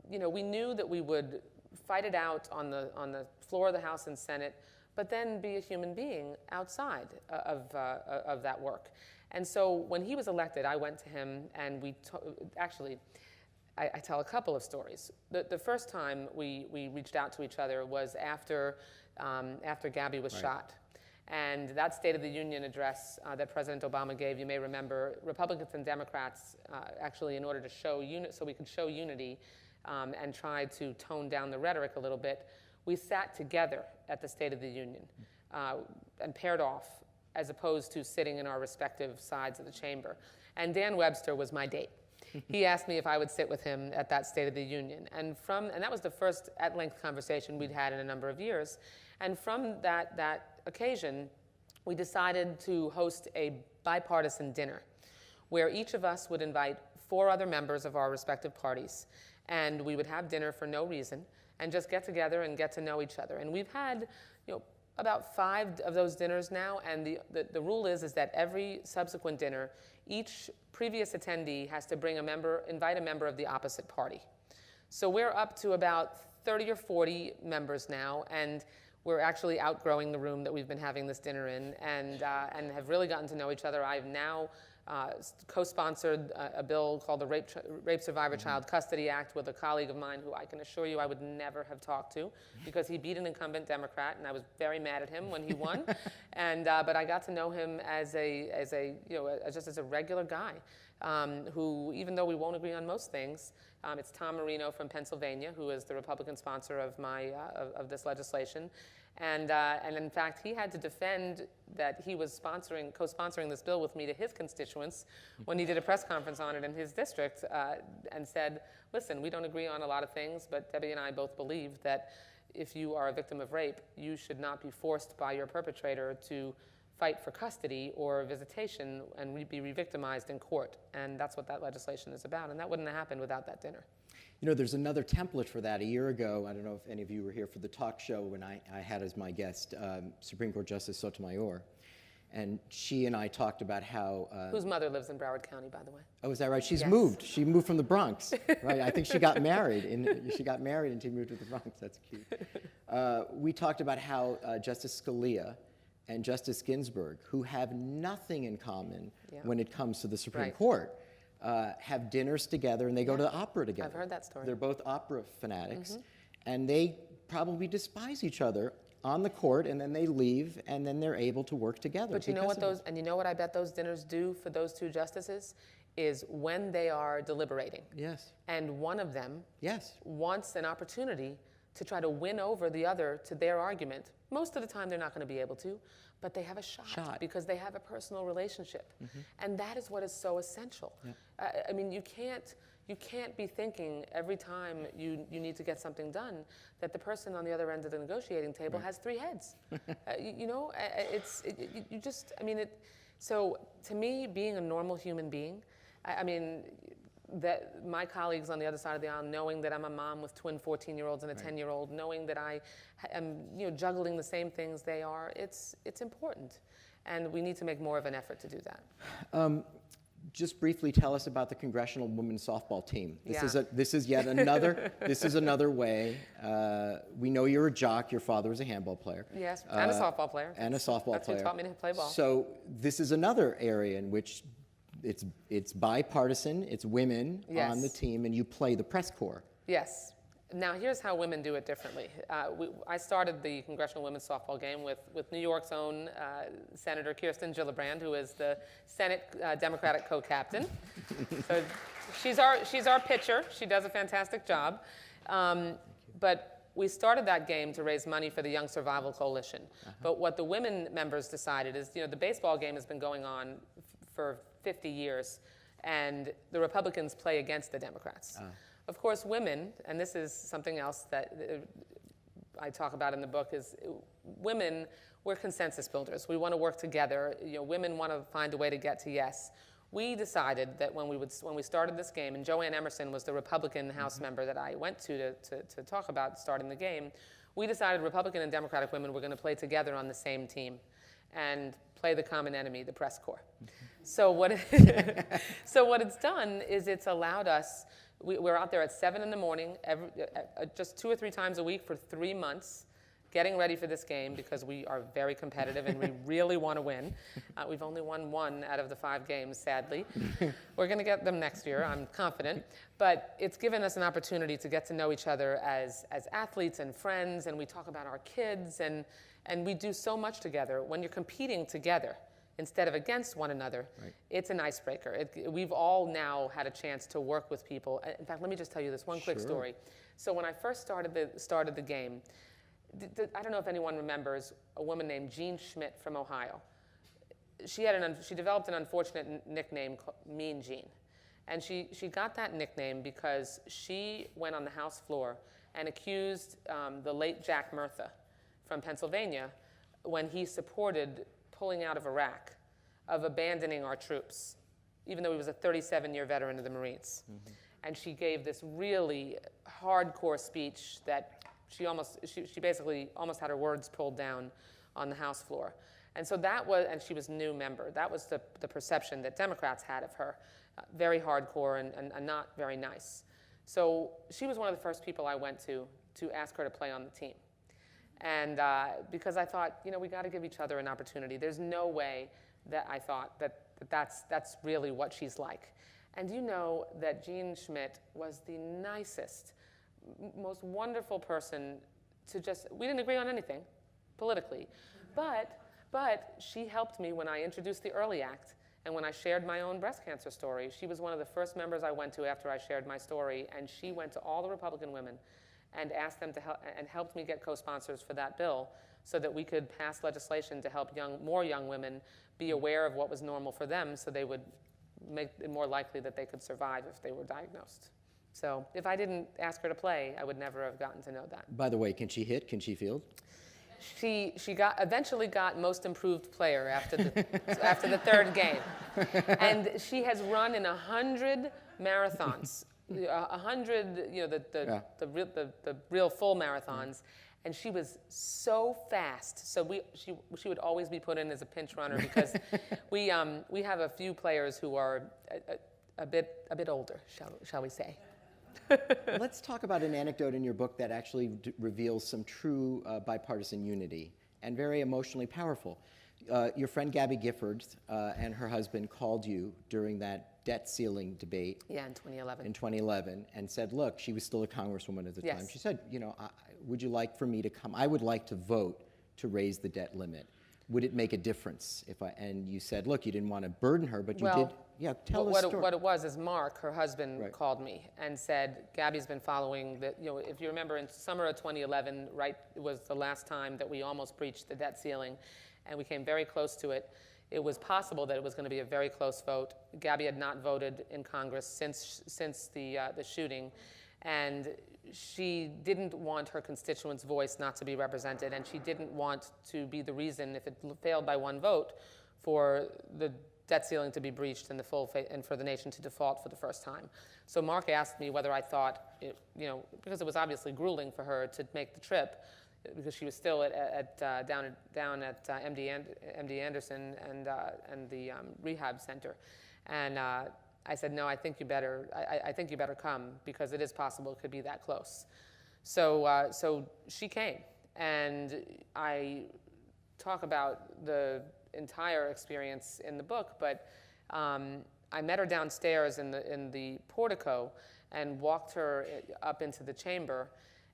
We knew that we would fight it out on the floor of the House and Senate, but then be a human being outside of that work. And so when he was elected, I went to him, and I tell a couple of stories. The first time we reached out to each other was after Gabby was shot. And that State of the Union address that President Obama gave, you may remember, Republicans and Democrats actually, in order to show so we could show unity and try to tone down the rhetoric a little bit, we sat together at the State of the Union and paired off, as opposed to sitting in our respective sides of the chamber. And Dan Webster was my date. He asked me if I would sit with him at that State of the Union. And that was the first at-length conversation we'd had in a number of years. And from that occasion, we decided to host a bipartisan dinner where each of us would invite 4 other members of our respective parties, and we would have dinner for no reason and just get together and get to know each other. And we've had about 5 of those dinners now, and the rule is that every subsequent dinner, each previous attendee has to invite a member of the opposite party. So we're up to about 30 or 40 members now, and we're actually outgrowing the room that we've been having this dinner in, and have really gotten to know each other. I've now co-sponsored a bill called the Rape Survivor Child Custody Act with a colleague of mine who I can assure you I would never have talked to, because he beat an incumbent Democrat, and I was very mad at him when he won. But I got to know him as just as a regular guy, who, even though we won't agree on most things, it's Tom Marino from Pennsylvania, who is the Republican sponsor of this legislation. And in fact, he had to defend that he was co-sponsoring this bill with me to his constituents when he did a press conference on it in his district, and said, listen, we don't agree on a lot of things, but Debbie and I both believe that if you are a victim of rape, you should not be forced by your perpetrator to fight for custody or visitation and be re-victimized in court. And that's what that legislation is about. And that wouldn't have happened without that dinner. There's another template for that. A year ago, I don't know if any of you were here for the talk show when I had as my guest Supreme Court Justice Sotomayor. And she and I talked about how... whose mother lives in Broward County, by the way. Oh, is that right? She's Yes. moved. She moved from the Bronx, right? I think she got married. And she moved to the Bronx. That's cute. We talked about how Justice Scalia and Justice Ginsburg, who have nothing in common when it comes to the Supreme Court, have dinners together, and they go to the opera together. I've heard that story. They're both opera fanatics, and they probably despise each other on the court, and then they leave, and then they're able to work together. But you know what I bet those dinners do for those 2 justices is when they are deliberating. Yes. And one of them Yes. wants an opportunity to try to win over the other to their argument. Most of the time they're not going to be able to, but they have a shot. Because they have a personal relationship. And that is what is so essential. I mean, you can't be thinking every time you need to get something done that the person on the other end of the negotiating table has 3 heads. So to me, being a normal human being, I mean, that my colleagues on the other side of the aisle, knowing that I'm a mom with twin 14-year-olds and a 10-year-old, knowing that I am juggling the same things they are, it's important. And we need to make more of an effort to do that. Just briefly tell us about the Congressional Women's Softball Team. This is yet another way. We know you're a jock. Your father was a handball player. Yes, and a softball player. And a softball player. That's who taught me to play ball. So this is another area in which it's bipartisan. It's women on the team, and you play the press corps. Yes. Now, here's how women do it differently. I started the Congressional Women's Softball game with New York's own Senator Kirsten Gillibrand, who is the Senate Democratic co-captain. So she's our pitcher. She does a fantastic job. But we started that game to raise money for the Young Survival Coalition. But what the women members decided is, the baseball game has been going on for 50 years, and the Republicans play against the Democrats. Of course, women, and this is something else that I talk about in the book, is women, we're consensus builders. We want to work together. Women want to find a way to get to yes. We decided that when we started this game, and Joanne Emerson was the Republican House member that I went to talk about starting the game, we decided Republican and Democratic women were going to play together on the same team and play the common enemy, the press corps. So what it's done is it's allowed us. We're out there at 7 in the morning, just 2 or 3 times a week for 3 months, getting ready for this game because we are very competitive and we really want to win. We've only won 1 out of the 5 games, sadly. We're going to get them next year, I'm confident. But it's given us an opportunity to get to know each other as athletes and friends, and we talk about our kids, and we do so much together. When you're competing together, instead of against one another, it's an icebreaker. We've all now had a chance to work with people. In fact, let me just tell you this one quick story. So when I first started the game, I don't know if anyone remembers a woman named Jean Schmidt from Ohio. She developed an unfortunate nickname called Mean Jean. And she got that nickname because she went on the House floor and accused the late Jack Murtha from Pennsylvania, when he supported pulling out of Iraq, of abandoning our troops, even though he was a 37-year veteran of the Marines. And she gave this really hardcore speech that she basically almost had her words pulled down on the House floor. And so and she was a new member. That was the perception that Democrats had of her, very hardcore and not very nice. So she was one of the first people I went to ask her to play on the team. And because I thought, we got to give each other an opportunity. There's no way that I thought that's really what she's like. And you know that Jean Schmidt was the nicest, most wonderful person we didn't agree on anything politically, but she helped me when I introduced the Early Act and when I shared my own breast cancer story. She was one of the first members I went to after I shared my story, and she went to all the Republican women and asked them to help, and helped me get co-sponsors for that bill so that we could pass legislation to help more young women be aware of what was normal for them, so they would make it more likely that they could survive if they were diagnosed. So if I didn't ask her to play, I would never have gotten to know that. By the way, can she hit? Can she field? She eventually got most improved player after the third game. And she has run in 100 marathons. 100, the real full marathons, and she was so fast. So she would always be put in as a pinch runner because we have a few players who are a bit older, shall we say? Let's talk about an anecdote in your book that actually reveals some true bipartisan unity and very emotionally powerful. Your friend Gabby Gifford and her husband called you during that debt ceiling debate. Yeah, in 2011. In 2011, and said, look, she was still a congresswoman at the time. She said, would you like for me to come? I would like to vote to raise the debt limit. Would it make a difference if and you said, look, you didn't want to burden her, but you did. Yeah, tell the story. What it was is Mark, her husband, called me and said, Gabby's been following if you remember in summer of 2011, it was the last time that we almost breached the debt ceiling, and we came very close to it. It was possible that it was going to be a very close vote. Gabby had not voted in Congress since the shooting, and she didn't want her constituents' voice not to be represented, and she didn't want to be the reason, if it failed by one vote, for the debt ceiling to be breached and and for the nation to default for the first time. So Mark asked me whether I thought, because it was obviously grueling for her to make the trip, because she was still down at MD Anderson and the rehab center, and I said, no, I think you better come, because it is possible it could be that close. So she came, and I talk about the entire experience in the book, but I met her downstairs in the portico and walked her up into the chamber.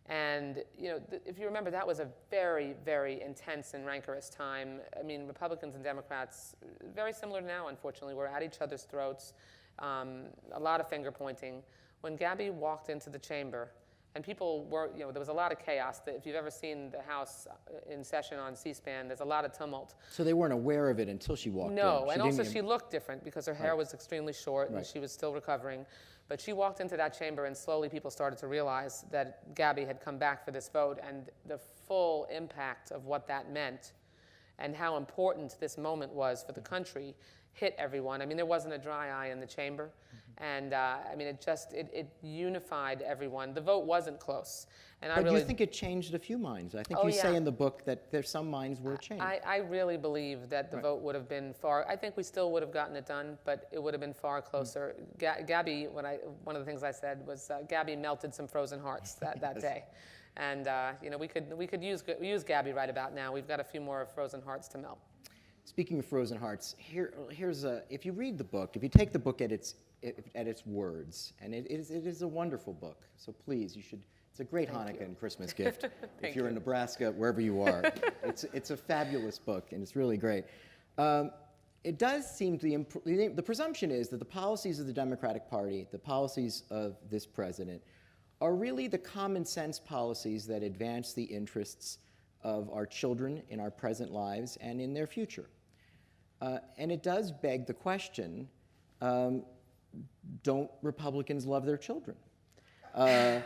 And if you remember, that was a very, very intense and rancorous time. I mean, Republicans and Democrats, very similar to now, unfortunately, were at each other's throats, a lot of finger pointing. When Gabby walked into the chamber, and people were, there was a lot of chaos. If you've ever seen the House in session on C-SPAN, there's a lot of tumult. So they weren't aware of it until she walked in. No, and also she looked different because her hair was extremely short and Right. she was still recovering. But she walked into that chamber, and slowly people started to realize that Gabby had come back for this vote, and the full impact of what that meant and how important this moment was for the country hit everyone. I mean, there wasn't a dry eye in the chamber. And I mean, it unified everyone. The vote wasn't close. And But you think it changed a few minds. I think you say in the book that there's some minds were changed. I really believe that the vote would have been far, I think we still would have gotten it done, but it would have been far closer. Gabby, one of the things I said was Gabby melted some frozen hearts that day. And we could use Gabby right about now. We've got a few more frozen hearts to melt. Speaking of frozen hearts, here's if you read the book, if you take the book at its words, and it is a wonderful book. So please, you should. It's a great Hanukkah and Christmas gift if you're in Nebraska, wherever you are. It's a fabulous book, and it's really great. It does seem the presumption is that the policies of the Democratic Party, the policies of this president, are really the common sense policies that advance the interests of our children in our present lives and in their future. And it does beg the question, don't Republicans love their children? I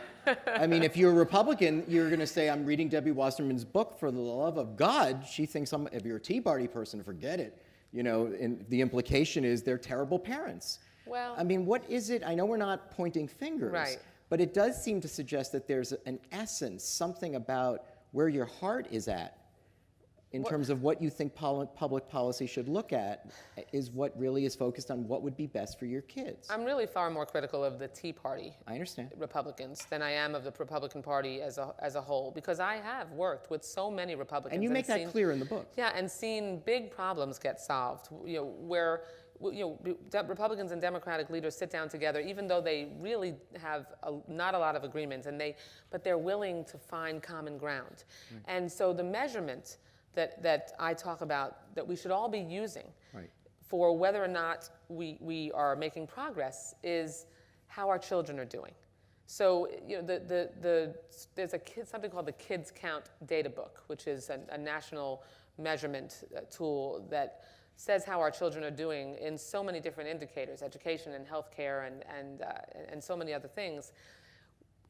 mean, if you're a Republican, you're going to say, I'm reading Debbie Wasserman's book for the love of God. She thinks if you're a Tea Party person, forget it. And the implication is they're terrible parents. Well, I mean, what is it? I know we're not pointing fingers, right. But it does seem to suggest that there's an essence, something about where your heart is at in terms of what you think public policy should look at is what really is focused on what would be best for your kids. I'm really far more critical of the Tea Party I understand. Republicans than I am of the Republican Party as a whole, because I have worked with so many Republicans. And you make that clear in the book. Yeah, and seen big problems get solved, where Republicans and Democratic leaders sit down together, even though they really have not a lot of agreements, but they're willing to find common ground. Right. And so the measurement that I talk about that we should all be using for whether or not we are making progress is how our children are doing. So there's something called the Kids Count Data Book, which is a national measurement tool that says how our children are doing in so many different indicators, education and healthcare and so many other things.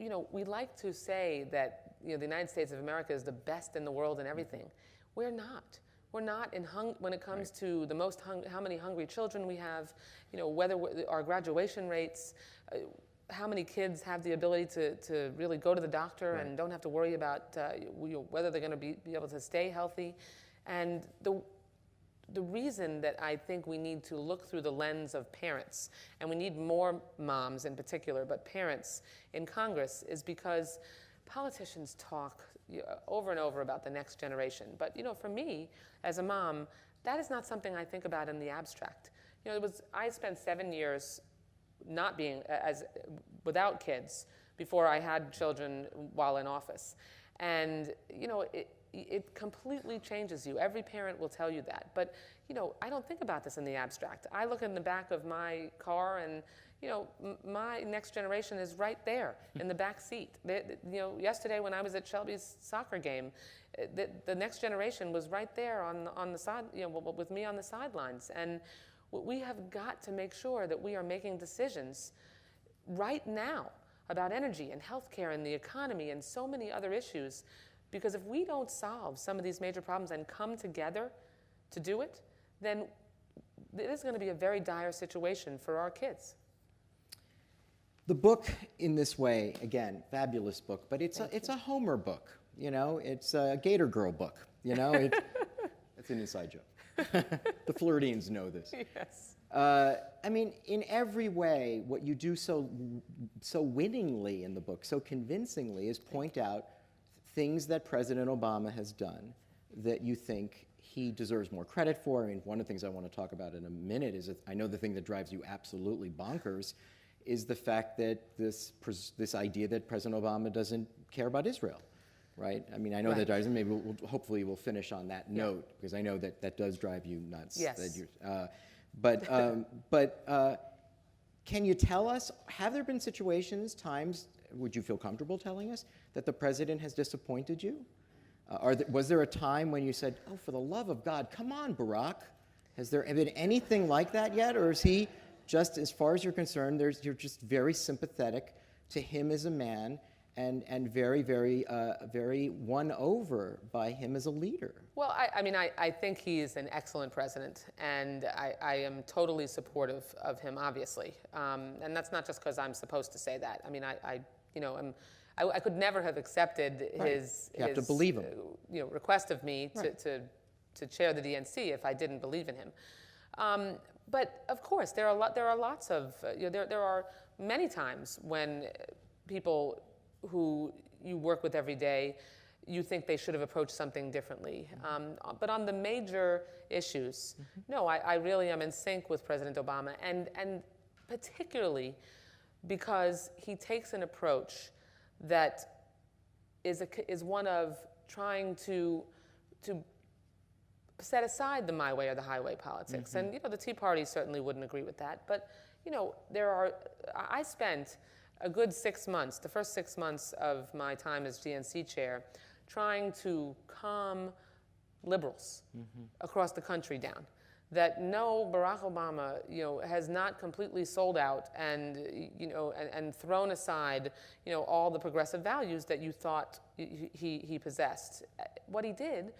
We like to say that the United States of America is the best in the world in everything. We're not. We're not when it comes to the how many hungry children we have, whether our graduation rates, how many kids have the ability to really go to the doctor and don't have to worry about whether they're going to be able to stay healthy. And the reason that I think we need to look through the lens of parents, and we need more moms in particular, but parents in Congress, is because politicians talk over and over about the next generation. But for me, as a mom, that is not something I think about in the abstract. I spent 7 years not being without kids before I had children while in office, and it completely changes you. Every parent will tell you that. But I don't think about this in the abstract. I look in the back of my car and my next generation is right there in the back seat. Yesterday when I was at Shelby's soccer game, the next generation was right there on the side, with me on the sidelines. And we have got to make sure that we are making decisions right now about energy and healthcare and the economy and so many other issues. Because if we don't solve some of these major problems and come together to do it, then it is going to be a very dire situation for our kids. The book, in this way, again, fabulous book, but it's a Homer book. It's a Gator Girl book. It's an inside joke. The Floridians know this. Yes. I mean, in every way, what you do so winningly in the book, so convincingly, is point out things that President Obama has done that you think he deserves more credit for. I mean, one of the things I want to talk about in a minute is that I know the thing that drives you absolutely bonkers is the fact that this idea that President Obama doesn't care about Israel, right? I mean, I know Right. that drives him. Maybe hopefully we'll finish on that note, because I know that does drive you nuts. Yes. But can you tell us, have there been situations, times, would you feel comfortable telling us, that the president has disappointed you? Was there a time when you said, oh, for the love of God, come on, Barack? Has there been anything like that yet? Or is he just, as far as you're concerned, you're just very sympathetic to him as a man and very, very, very won over by him as a leader? Well, I think he's an excellent president, and I am totally supportive of him, obviously. And that's not just because I'm supposed to say that. I mean, I could never have accepted his You have to believe him. Request of me to chair the DNC if I didn't believe in him. But of course, there are lots of there are many times when people who you work with every day, you think they should have approached something differently. But on the major issues, no, I really am in sync with President Obama, and particularly because he takes an approach that is one of trying to set aside the my way or the highway politics. And the Tea Party certainly wouldn't agree with that. But I spent a good 6 months, the first 6 months of my time as GNC chair, trying to calm liberals across the country down. That no, Barack Obama, has not completely sold out and thrown aside, all the progressive values that you thought he possessed. What he did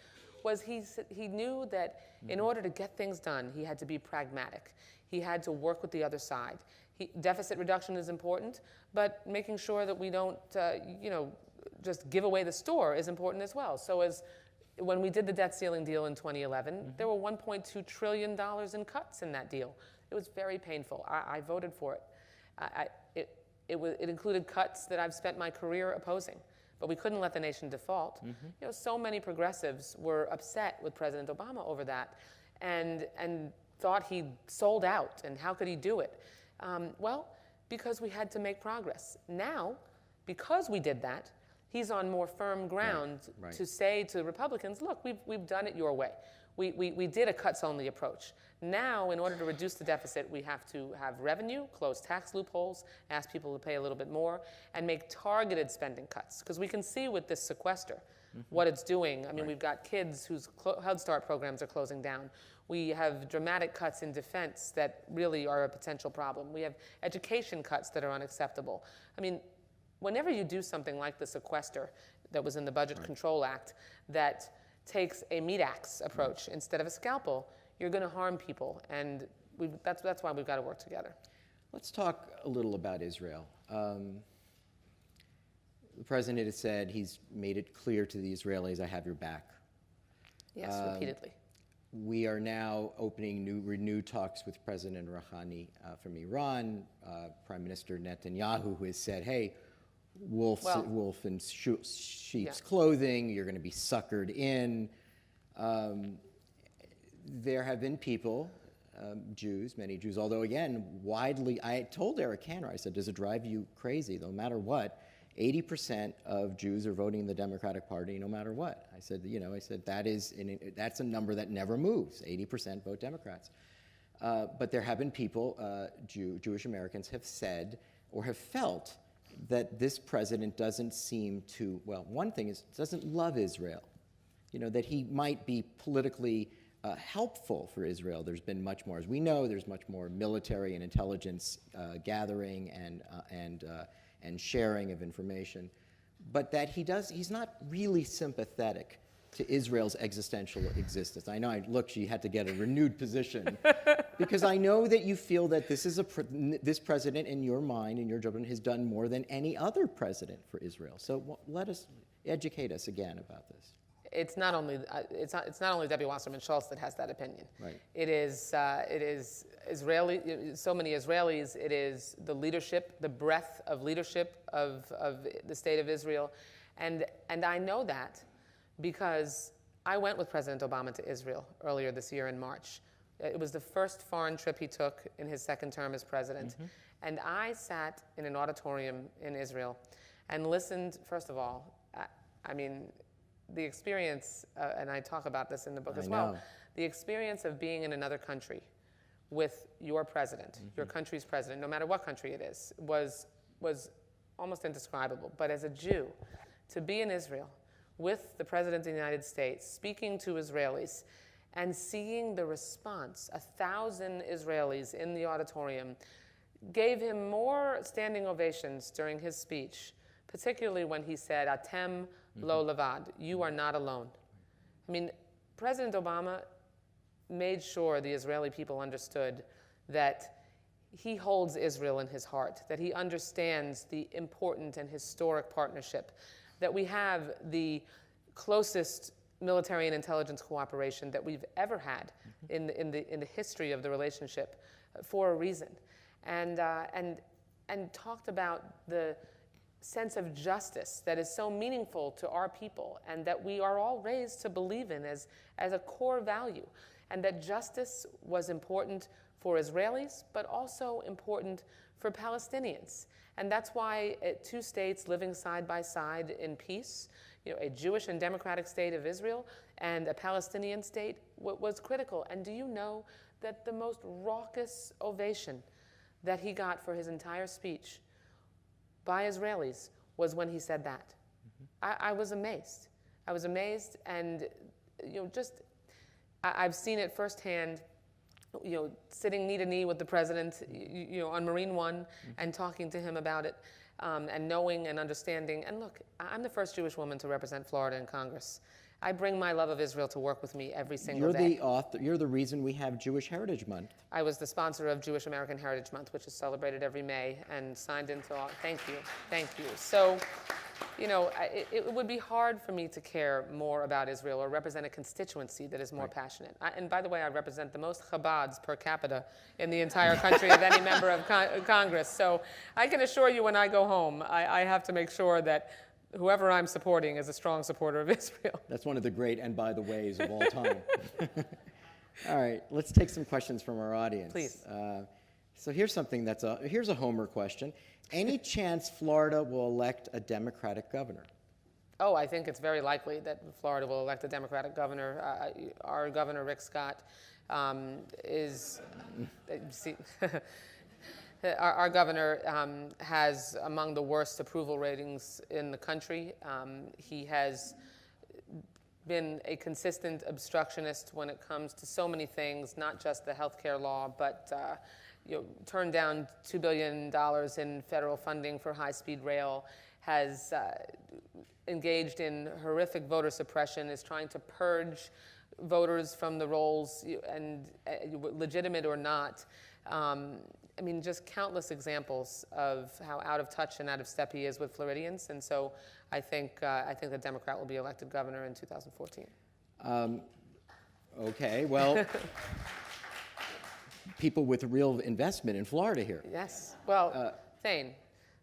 was he knew that in order to get things done, he had to be pragmatic. He had to work with the other side. Deficit reduction is important, but making sure that we don't, just give away the store is important as well. So when we did the debt ceiling deal in 2011, there were $1.2 trillion in cuts in that deal. It was very painful. I voted for it. It included cuts that I've spent my career opposing, but we couldn't let the nation default. So many progressives were upset with President Obama over that, and thought he sold out, and how could he do it? Well, because we had to make progress. Now, because we did that, he's on more firm ground to say to Republicans, look, we've done it your way. We did a cuts-only approach. Now, in order to reduce the deficit, we have to have revenue, close tax loopholes, ask people to pay a little bit more, and make targeted spending cuts. Because we can see with this sequester what it's doing. I mean, we've got kids whose Head Start programs are closing down. We have dramatic cuts in defense that really are a potential problem. We have education cuts that are unacceptable. I mean, whenever you do something like the sequester that was in the Budget Control Act that takes a meat axe approach instead of a scalpel, you're going to harm people, and that's why we've got to work together. Let's talk a little about Israel. The president has said he's made it clear to the Israelis, I have your back. Yes, repeatedly. We are now opening renewed talks with President Rouhani from Iran, Prime Minister Netanyahu, who has said, hey, wolf in sheep's clothing, you're going to be suckered in. There have been people, Jews, many Jews, although again, I told Eric Cantor, I said, does it drive you crazy? No matter what, 80% of Jews are voting the Democratic Party no matter what. I said, that's a number that never moves. 80% vote Democrats. But there have been people, Jewish Americans, have said or have felt that this president doesn't seem to, one thing is, doesn't love Israel. That he might be politically helpful for Israel. There's been much more, as we know, there's much more military and intelligence gathering and sharing of information. But that he's not really sympathetic to Israel's existential existence? I know, look, she had to get a renewed position because I know that you feel that this is this president, in your mind, in your judgment, has done more than any other president for Israel. So educate us again about this. It's not only Debbie Wasserman Schultz that has that opinion. Right. It is Israeli. So many Israelis. It is the leadership, the breadth of leadership of the state of Israel, and I know that because I went with President Obama to Israel earlier this year in March. It was the first foreign trip he took in his second term as president, and I sat in an auditorium in Israel and listened. First of all, I mean, the experience, and I talk about this in the book as well, the experience of being in another country with your president, your country's president, no matter what country it is, was almost indescribable. But as a Jew, to be in Israel with the President of the United States, speaking to Israelis, and seeing the response, 1,000 Israelis in the auditorium, gave him more standing ovations during his speech, particularly when he said, Atem lo levad, you are not alone. I mean, President Obama made sure the Israeli people understood that he holds Israel in his heart, that he understands the important and historic partnership, that we have the closest military and intelligence cooperation that we've ever had in the history of the relationship for a reason, and talked about the sense of justice that is so meaningful to our people and that we are all raised to believe in as a core value, and that justice was important for Israelis but also important for Palestinians. And that's why two states living side by side in peace, a Jewish and democratic state of Israel and a Palestinian state, was critical. And do you know that the most raucous ovation that he got for his entire speech by Israelis was when he said that? I was amazed. I was amazed, and I've seen it firsthand, sitting knee to knee with the president, on Marine One and talking to him about it, and knowing and understanding. And look, I'm the first Jewish woman to represent Florida in Congress. I bring my love of Israel to work with me every single day. You're the reason we have Jewish Heritage Month. I was the sponsor of Jewish American Heritage Month, which is celebrated every May, and signed into law. Thank you. So, it would be hard for me to care more about Israel or represent a constituency that is more passionate. And by the way, I represent the most Chabads per capita in the entire country of any member of Congress. So I can assure you when I go home, I have to make sure that whoever I'm supporting is a strong supporter of Israel. That's one of the great and by the ways of all time. All right, let's take some questions from our audience. Please. So here's something here's a Homer question. Any chance Florida will elect a Democratic governor? Oh, I think it's very likely that Florida will elect a Democratic governor. Our governor, Rick Scott, our governor has among the worst approval ratings in the country. He has been a consistent obstructionist when it comes to so many things, not just the health care law, but turned down $2 billion in federal funding for high-speed rail, has engaged in horrific voter suppression, is trying to purge voters from the rolls, and legitimate or not. Just countless examples of how out of touch and out of step he is with Floridians, and so I think the Democrat will be elected governor in 2014. Okay, well, people with real investment in Florida here. Yes. Well, Thane,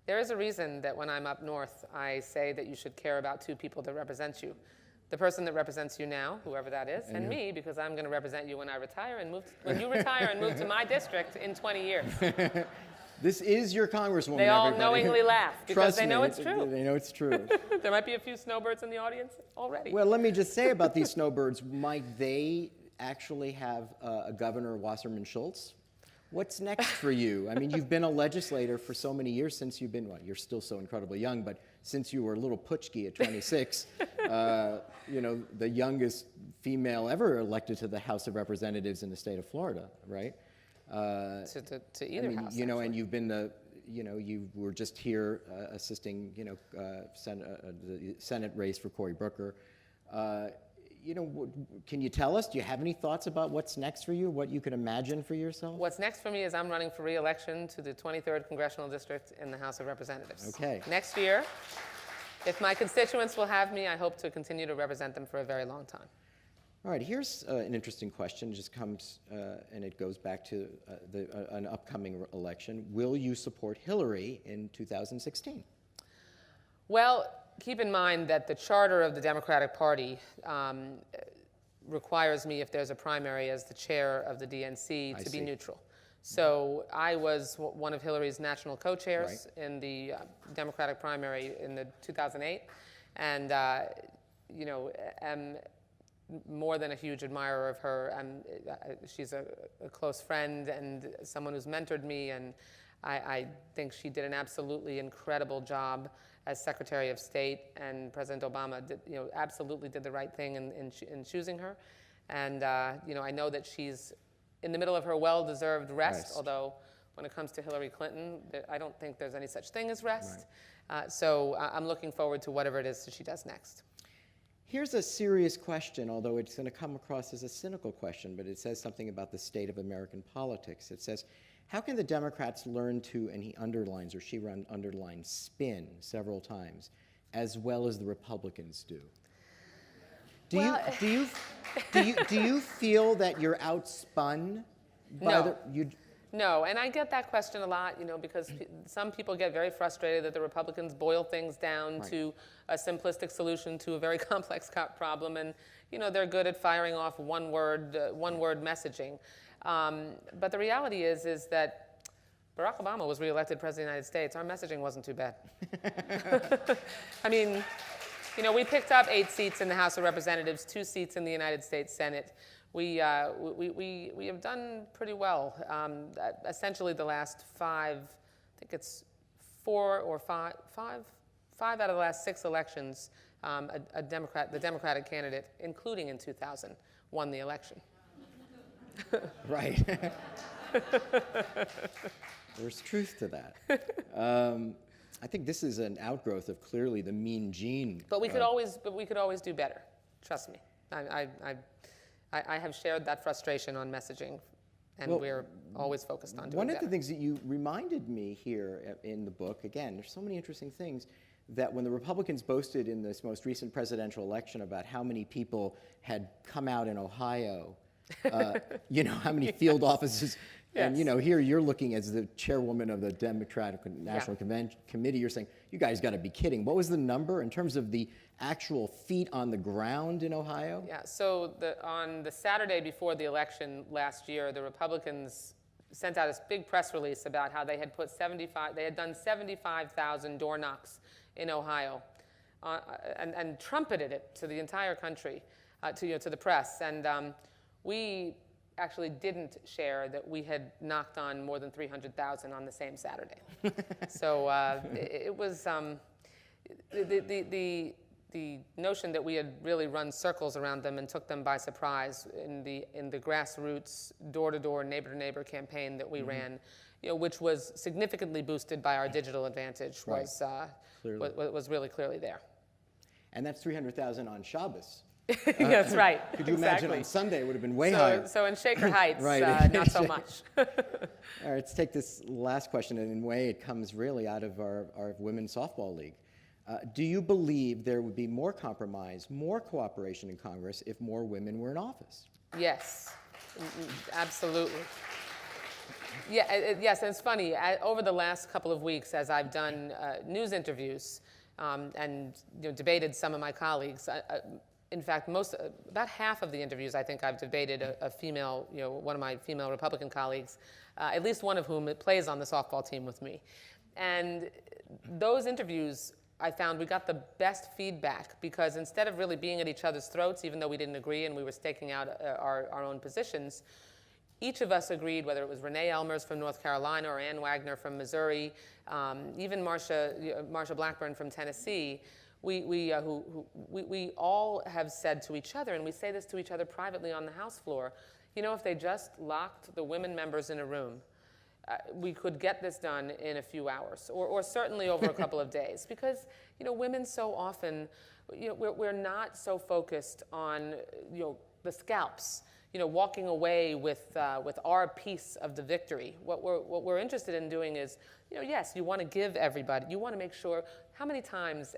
there is a reason that when I'm up north, I say that you should care about two people that represent you. The person that represents you now, whoever that is, and me, because I'm going to represent you when I retire and when you retire and move to my district in 20 years. This is your Congresswoman, They all everybody. knowingly laugh because they know it's true. They know it's true. There might be a few snowbirds in the audience already. Well, let me just say about these snowbirds, might they actually have a Governor Wasserman Schultz? What's next for you? I mean, you've been a legislator for so many years since you've been, you're still so incredibly young, but since you were a little putchki at 26, the youngest female ever elected to the House of Representatives in the state of Florida, right? To either house. And you've been you were just here assisting, the Senate race for Cory Booker. can you tell us, do you have any thoughts about what's next for you, what you could imagine for yourself? What's next for me is I'm running for re-election to the 23rd Congressional District in the House of Representatives. Okay. Next year, if my constituents will have me, I hope to continue to represent them for a very long time. All right, here's an interesting question. It just comes, and it goes back to an upcoming election. Will you support Hillary in 2016? Well, keep in mind that the charter of the Democratic Party requires me, if there's a primary, as the chair of the DNC, to be neutral. So I was one of Hillary's national co-chairs in the Democratic primary in the 2008, and am more than a huge admirer of her. She's a close friend and someone who's mentored me, and I think she did an absolutely incredible job as Secretary of State, and President Obama absolutely did the right thing in choosing her. And I know that she's in the middle of her well-deserved rest, although when it comes to Hillary Clinton, I don't think there's any such thing as rest. So I'm looking forward to whatever it is that she does next. Here's a serious question, although it's going to come across as a cynical question, but it says something about the state of American politics. It says, how can the Democrats learn to, and he underlines, or she underlines, spin several times, as well as the Republicans do? Do you feel that you're outspun by No, and I get that question a lot, because some people get very frustrated that the Republicans boil things down to a simplistic solution to a very complex problem, and they're good at firing off one-word messaging. But the reality is that Barack Obama was reelected President of the United States. Our messaging wasn't too bad. I mean, we picked up 8 seats in the House of Representatives, 2 seats in the United States Senate. We have done pretty well. Essentially, the last 5, I think it's 4 or 5 out of the last 6 elections, the Democratic candidate, including in 2000, won the election. Right. There's truth to that. I think this is an outgrowth of clearly the mean gene. But we could always do better. Trust me. I have shared that frustration on messaging, and we're always focused on doing one better. of the things that you reminded me here in the book, again, there's so many interesting things, that when the Republicans boasted in this most recent presidential election about how many people had come out in Ohio, how many field offices, and here you're looking as the chairwoman of the Democratic National Committee, you're saying, you guys got to be kidding. What was the number in terms of the actual feet on the ground in Ohio? Yeah, so on the Saturday before the election last year, the Republicans sent out this big press release about how they had done 75,000 door knocks in Ohio, and trumpeted it to the entire country, to the press. And we actually didn't share that we had knocked on more than 300,000 on the same Saturday. So it was the notion that we had really run circles around them and took them by surprise in the grassroots, door-to-door, neighbor-to-neighbor campaign that we ran, which was significantly boosted by our digital advantage, was really clearly there. And that's 300,000 on Shabbos. That's right. Could you imagine on Sunday it would have been way so, higher? So in Shaker Heights, not so much. All right, let's take this last question, and in a way it comes really out of our women's softball league. Do you believe there would be more compromise, more cooperation in Congress if more women were in office? Yes, absolutely. Yes, and it's funny, over the last couple of weeks, as I've done news interviews and debated some of my colleagues, in fact, about half of the interviews, I think I've debated a female, one of my female Republican colleagues, at least one of whom plays on the softball team with me. And those interviews, I found we got the best feedback, because instead of really being at each other's throats, even though we didn't agree and we were staking out our own positions, each of us agreed, whether it was Renee Elmers from North Carolina or Ann Wagner from Missouri, even Marsha Blackburn from Tennessee, we all have said to each other, and we say this to each other privately on the House floor, if they just locked the women members in a room, we could get this done in a few hours, or certainly over a couple of days, because women so often we're not so focused on, the scalps, walking away with our piece of the victory. What we're interested in doing is, yes, you want to give everybody. You want to make sure, how many times,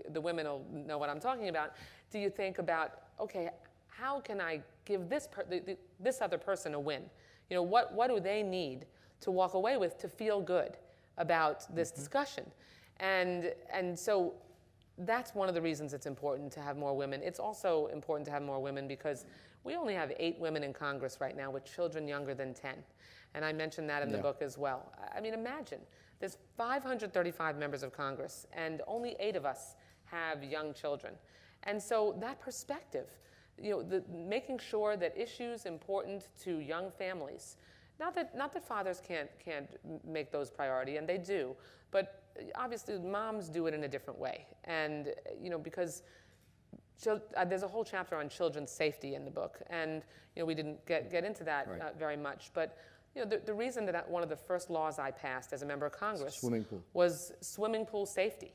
the women will know what I'm talking about, do you think about, okay, how can I give this other person a win? What do they need to walk away with to feel good about this discussion? And so that's one of the reasons it's important to have more women. It's also important to have more women because we only have 8 women in Congress right now with children younger than 10. And I mentioned that in the book as well. I mean, imagine, there's 535 members of Congress, and only 8 of us have young children. And so that perspective, making sure that issues important to young families, not that fathers can't make those priority, and they do, but obviously moms do it in a different way. And because there's a whole chapter on children's safety in the book, and we didn't get into that very much, but the reason that one of the first laws I passed as a member of Congress was swimming pool safety,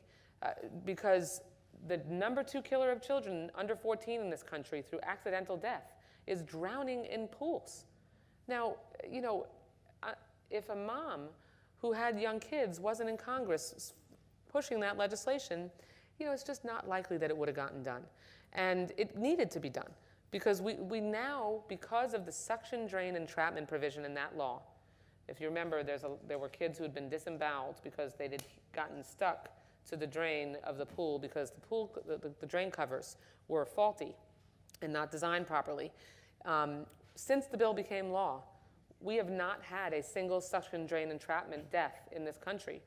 because the number 2 killer of children under 14 in this country through accidental death is drowning in pools. Now, if a mom who had young kids wasn't in Congress pushing that legislation, it's just not likely that it would have gotten done. And it needed to be done because we now, because of the suction drain entrapment provision in that law, if you remember, there were kids who had been disemboweled because they had gotten stuck to the drain of the pool because the drain covers were faulty and not designed properly. Since the bill became law, we have not had a single suction drain entrapment death in this country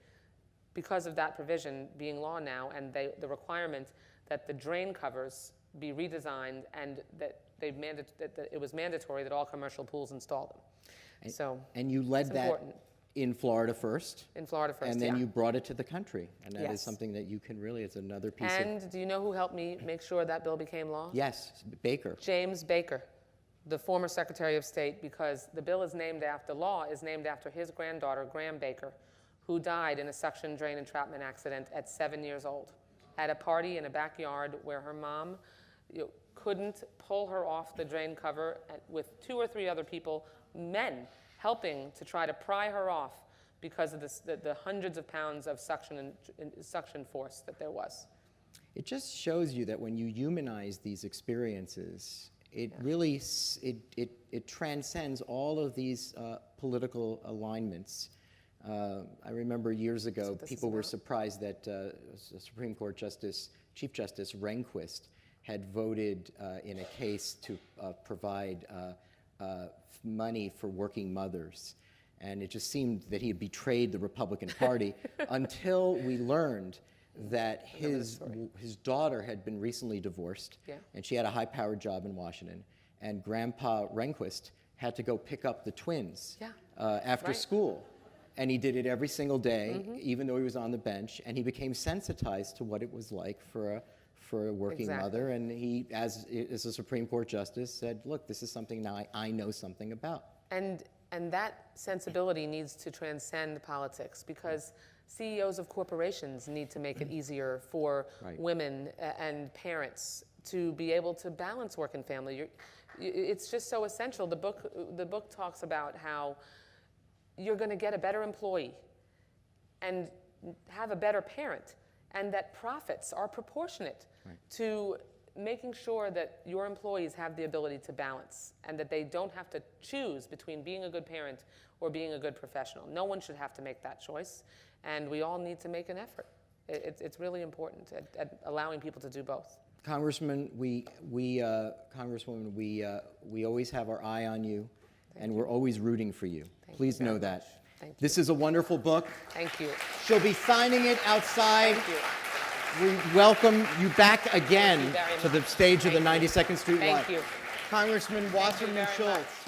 because of that provision being law now, and the requirement that the drain covers be redesigned and that it was mandatory that all commercial pools install them. And you led that important. In Florida first. In Florida first, and then you brought it to the country, and that is something that you can really, it's another piece And do you know who helped me make sure that bill became law? Yes, Baker. James Baker, the former Secretary of State, because the bill is law is named after his granddaughter, Graham Baker, who died in a suction drain entrapment accident at 7 years old at a party in a backyard where her mom couldn't pull her off the drain cover with 2 or 3 other people, men, helping to try to pry her off because of the hundreds of pounds of suction force that there was. It just shows you that when you humanize these experiences, it really it transcends all of these political alignments. I remember years ago, people were surprised that Supreme Court Chief Justice Rehnquist had voted in a case to provide money for working mothers. And it just seemed that he had betrayed the Republican Party until we learned that his daughter had been recently divorced, and she had a high-powered job in Washington, and Grandpa Rehnquist had to go pick up the twins after school. And he did it every single day, even though he was on the bench, and he became sensitized to what it was like for a working mother, and he, as a Supreme Court justice, said, look, this is something now I know something about. And that sensibility needs to transcend politics, because CEOs of corporations need to make it easier for women and parents to be able to balance work and family. It's just so essential. The book talks about how you're going to get a better employee and have a better parent, and that profits are proportionate to making sure that your employees have the ability to balance and that they don't have to choose between being a good parent or being a good professional. No one should have to make that choice, and we all need to make an effort. It's really important at allowing people to do both. Congressman, Congresswoman, we always have our eye on you, and we're always rooting for you. Please know that. Thank you. This is a wonderful book. Thank you. She'll be signing it outside. Thank you. We welcome you back again to the stage of the 92nd Street Live. Thank you. Congressman Wasserman Schultz.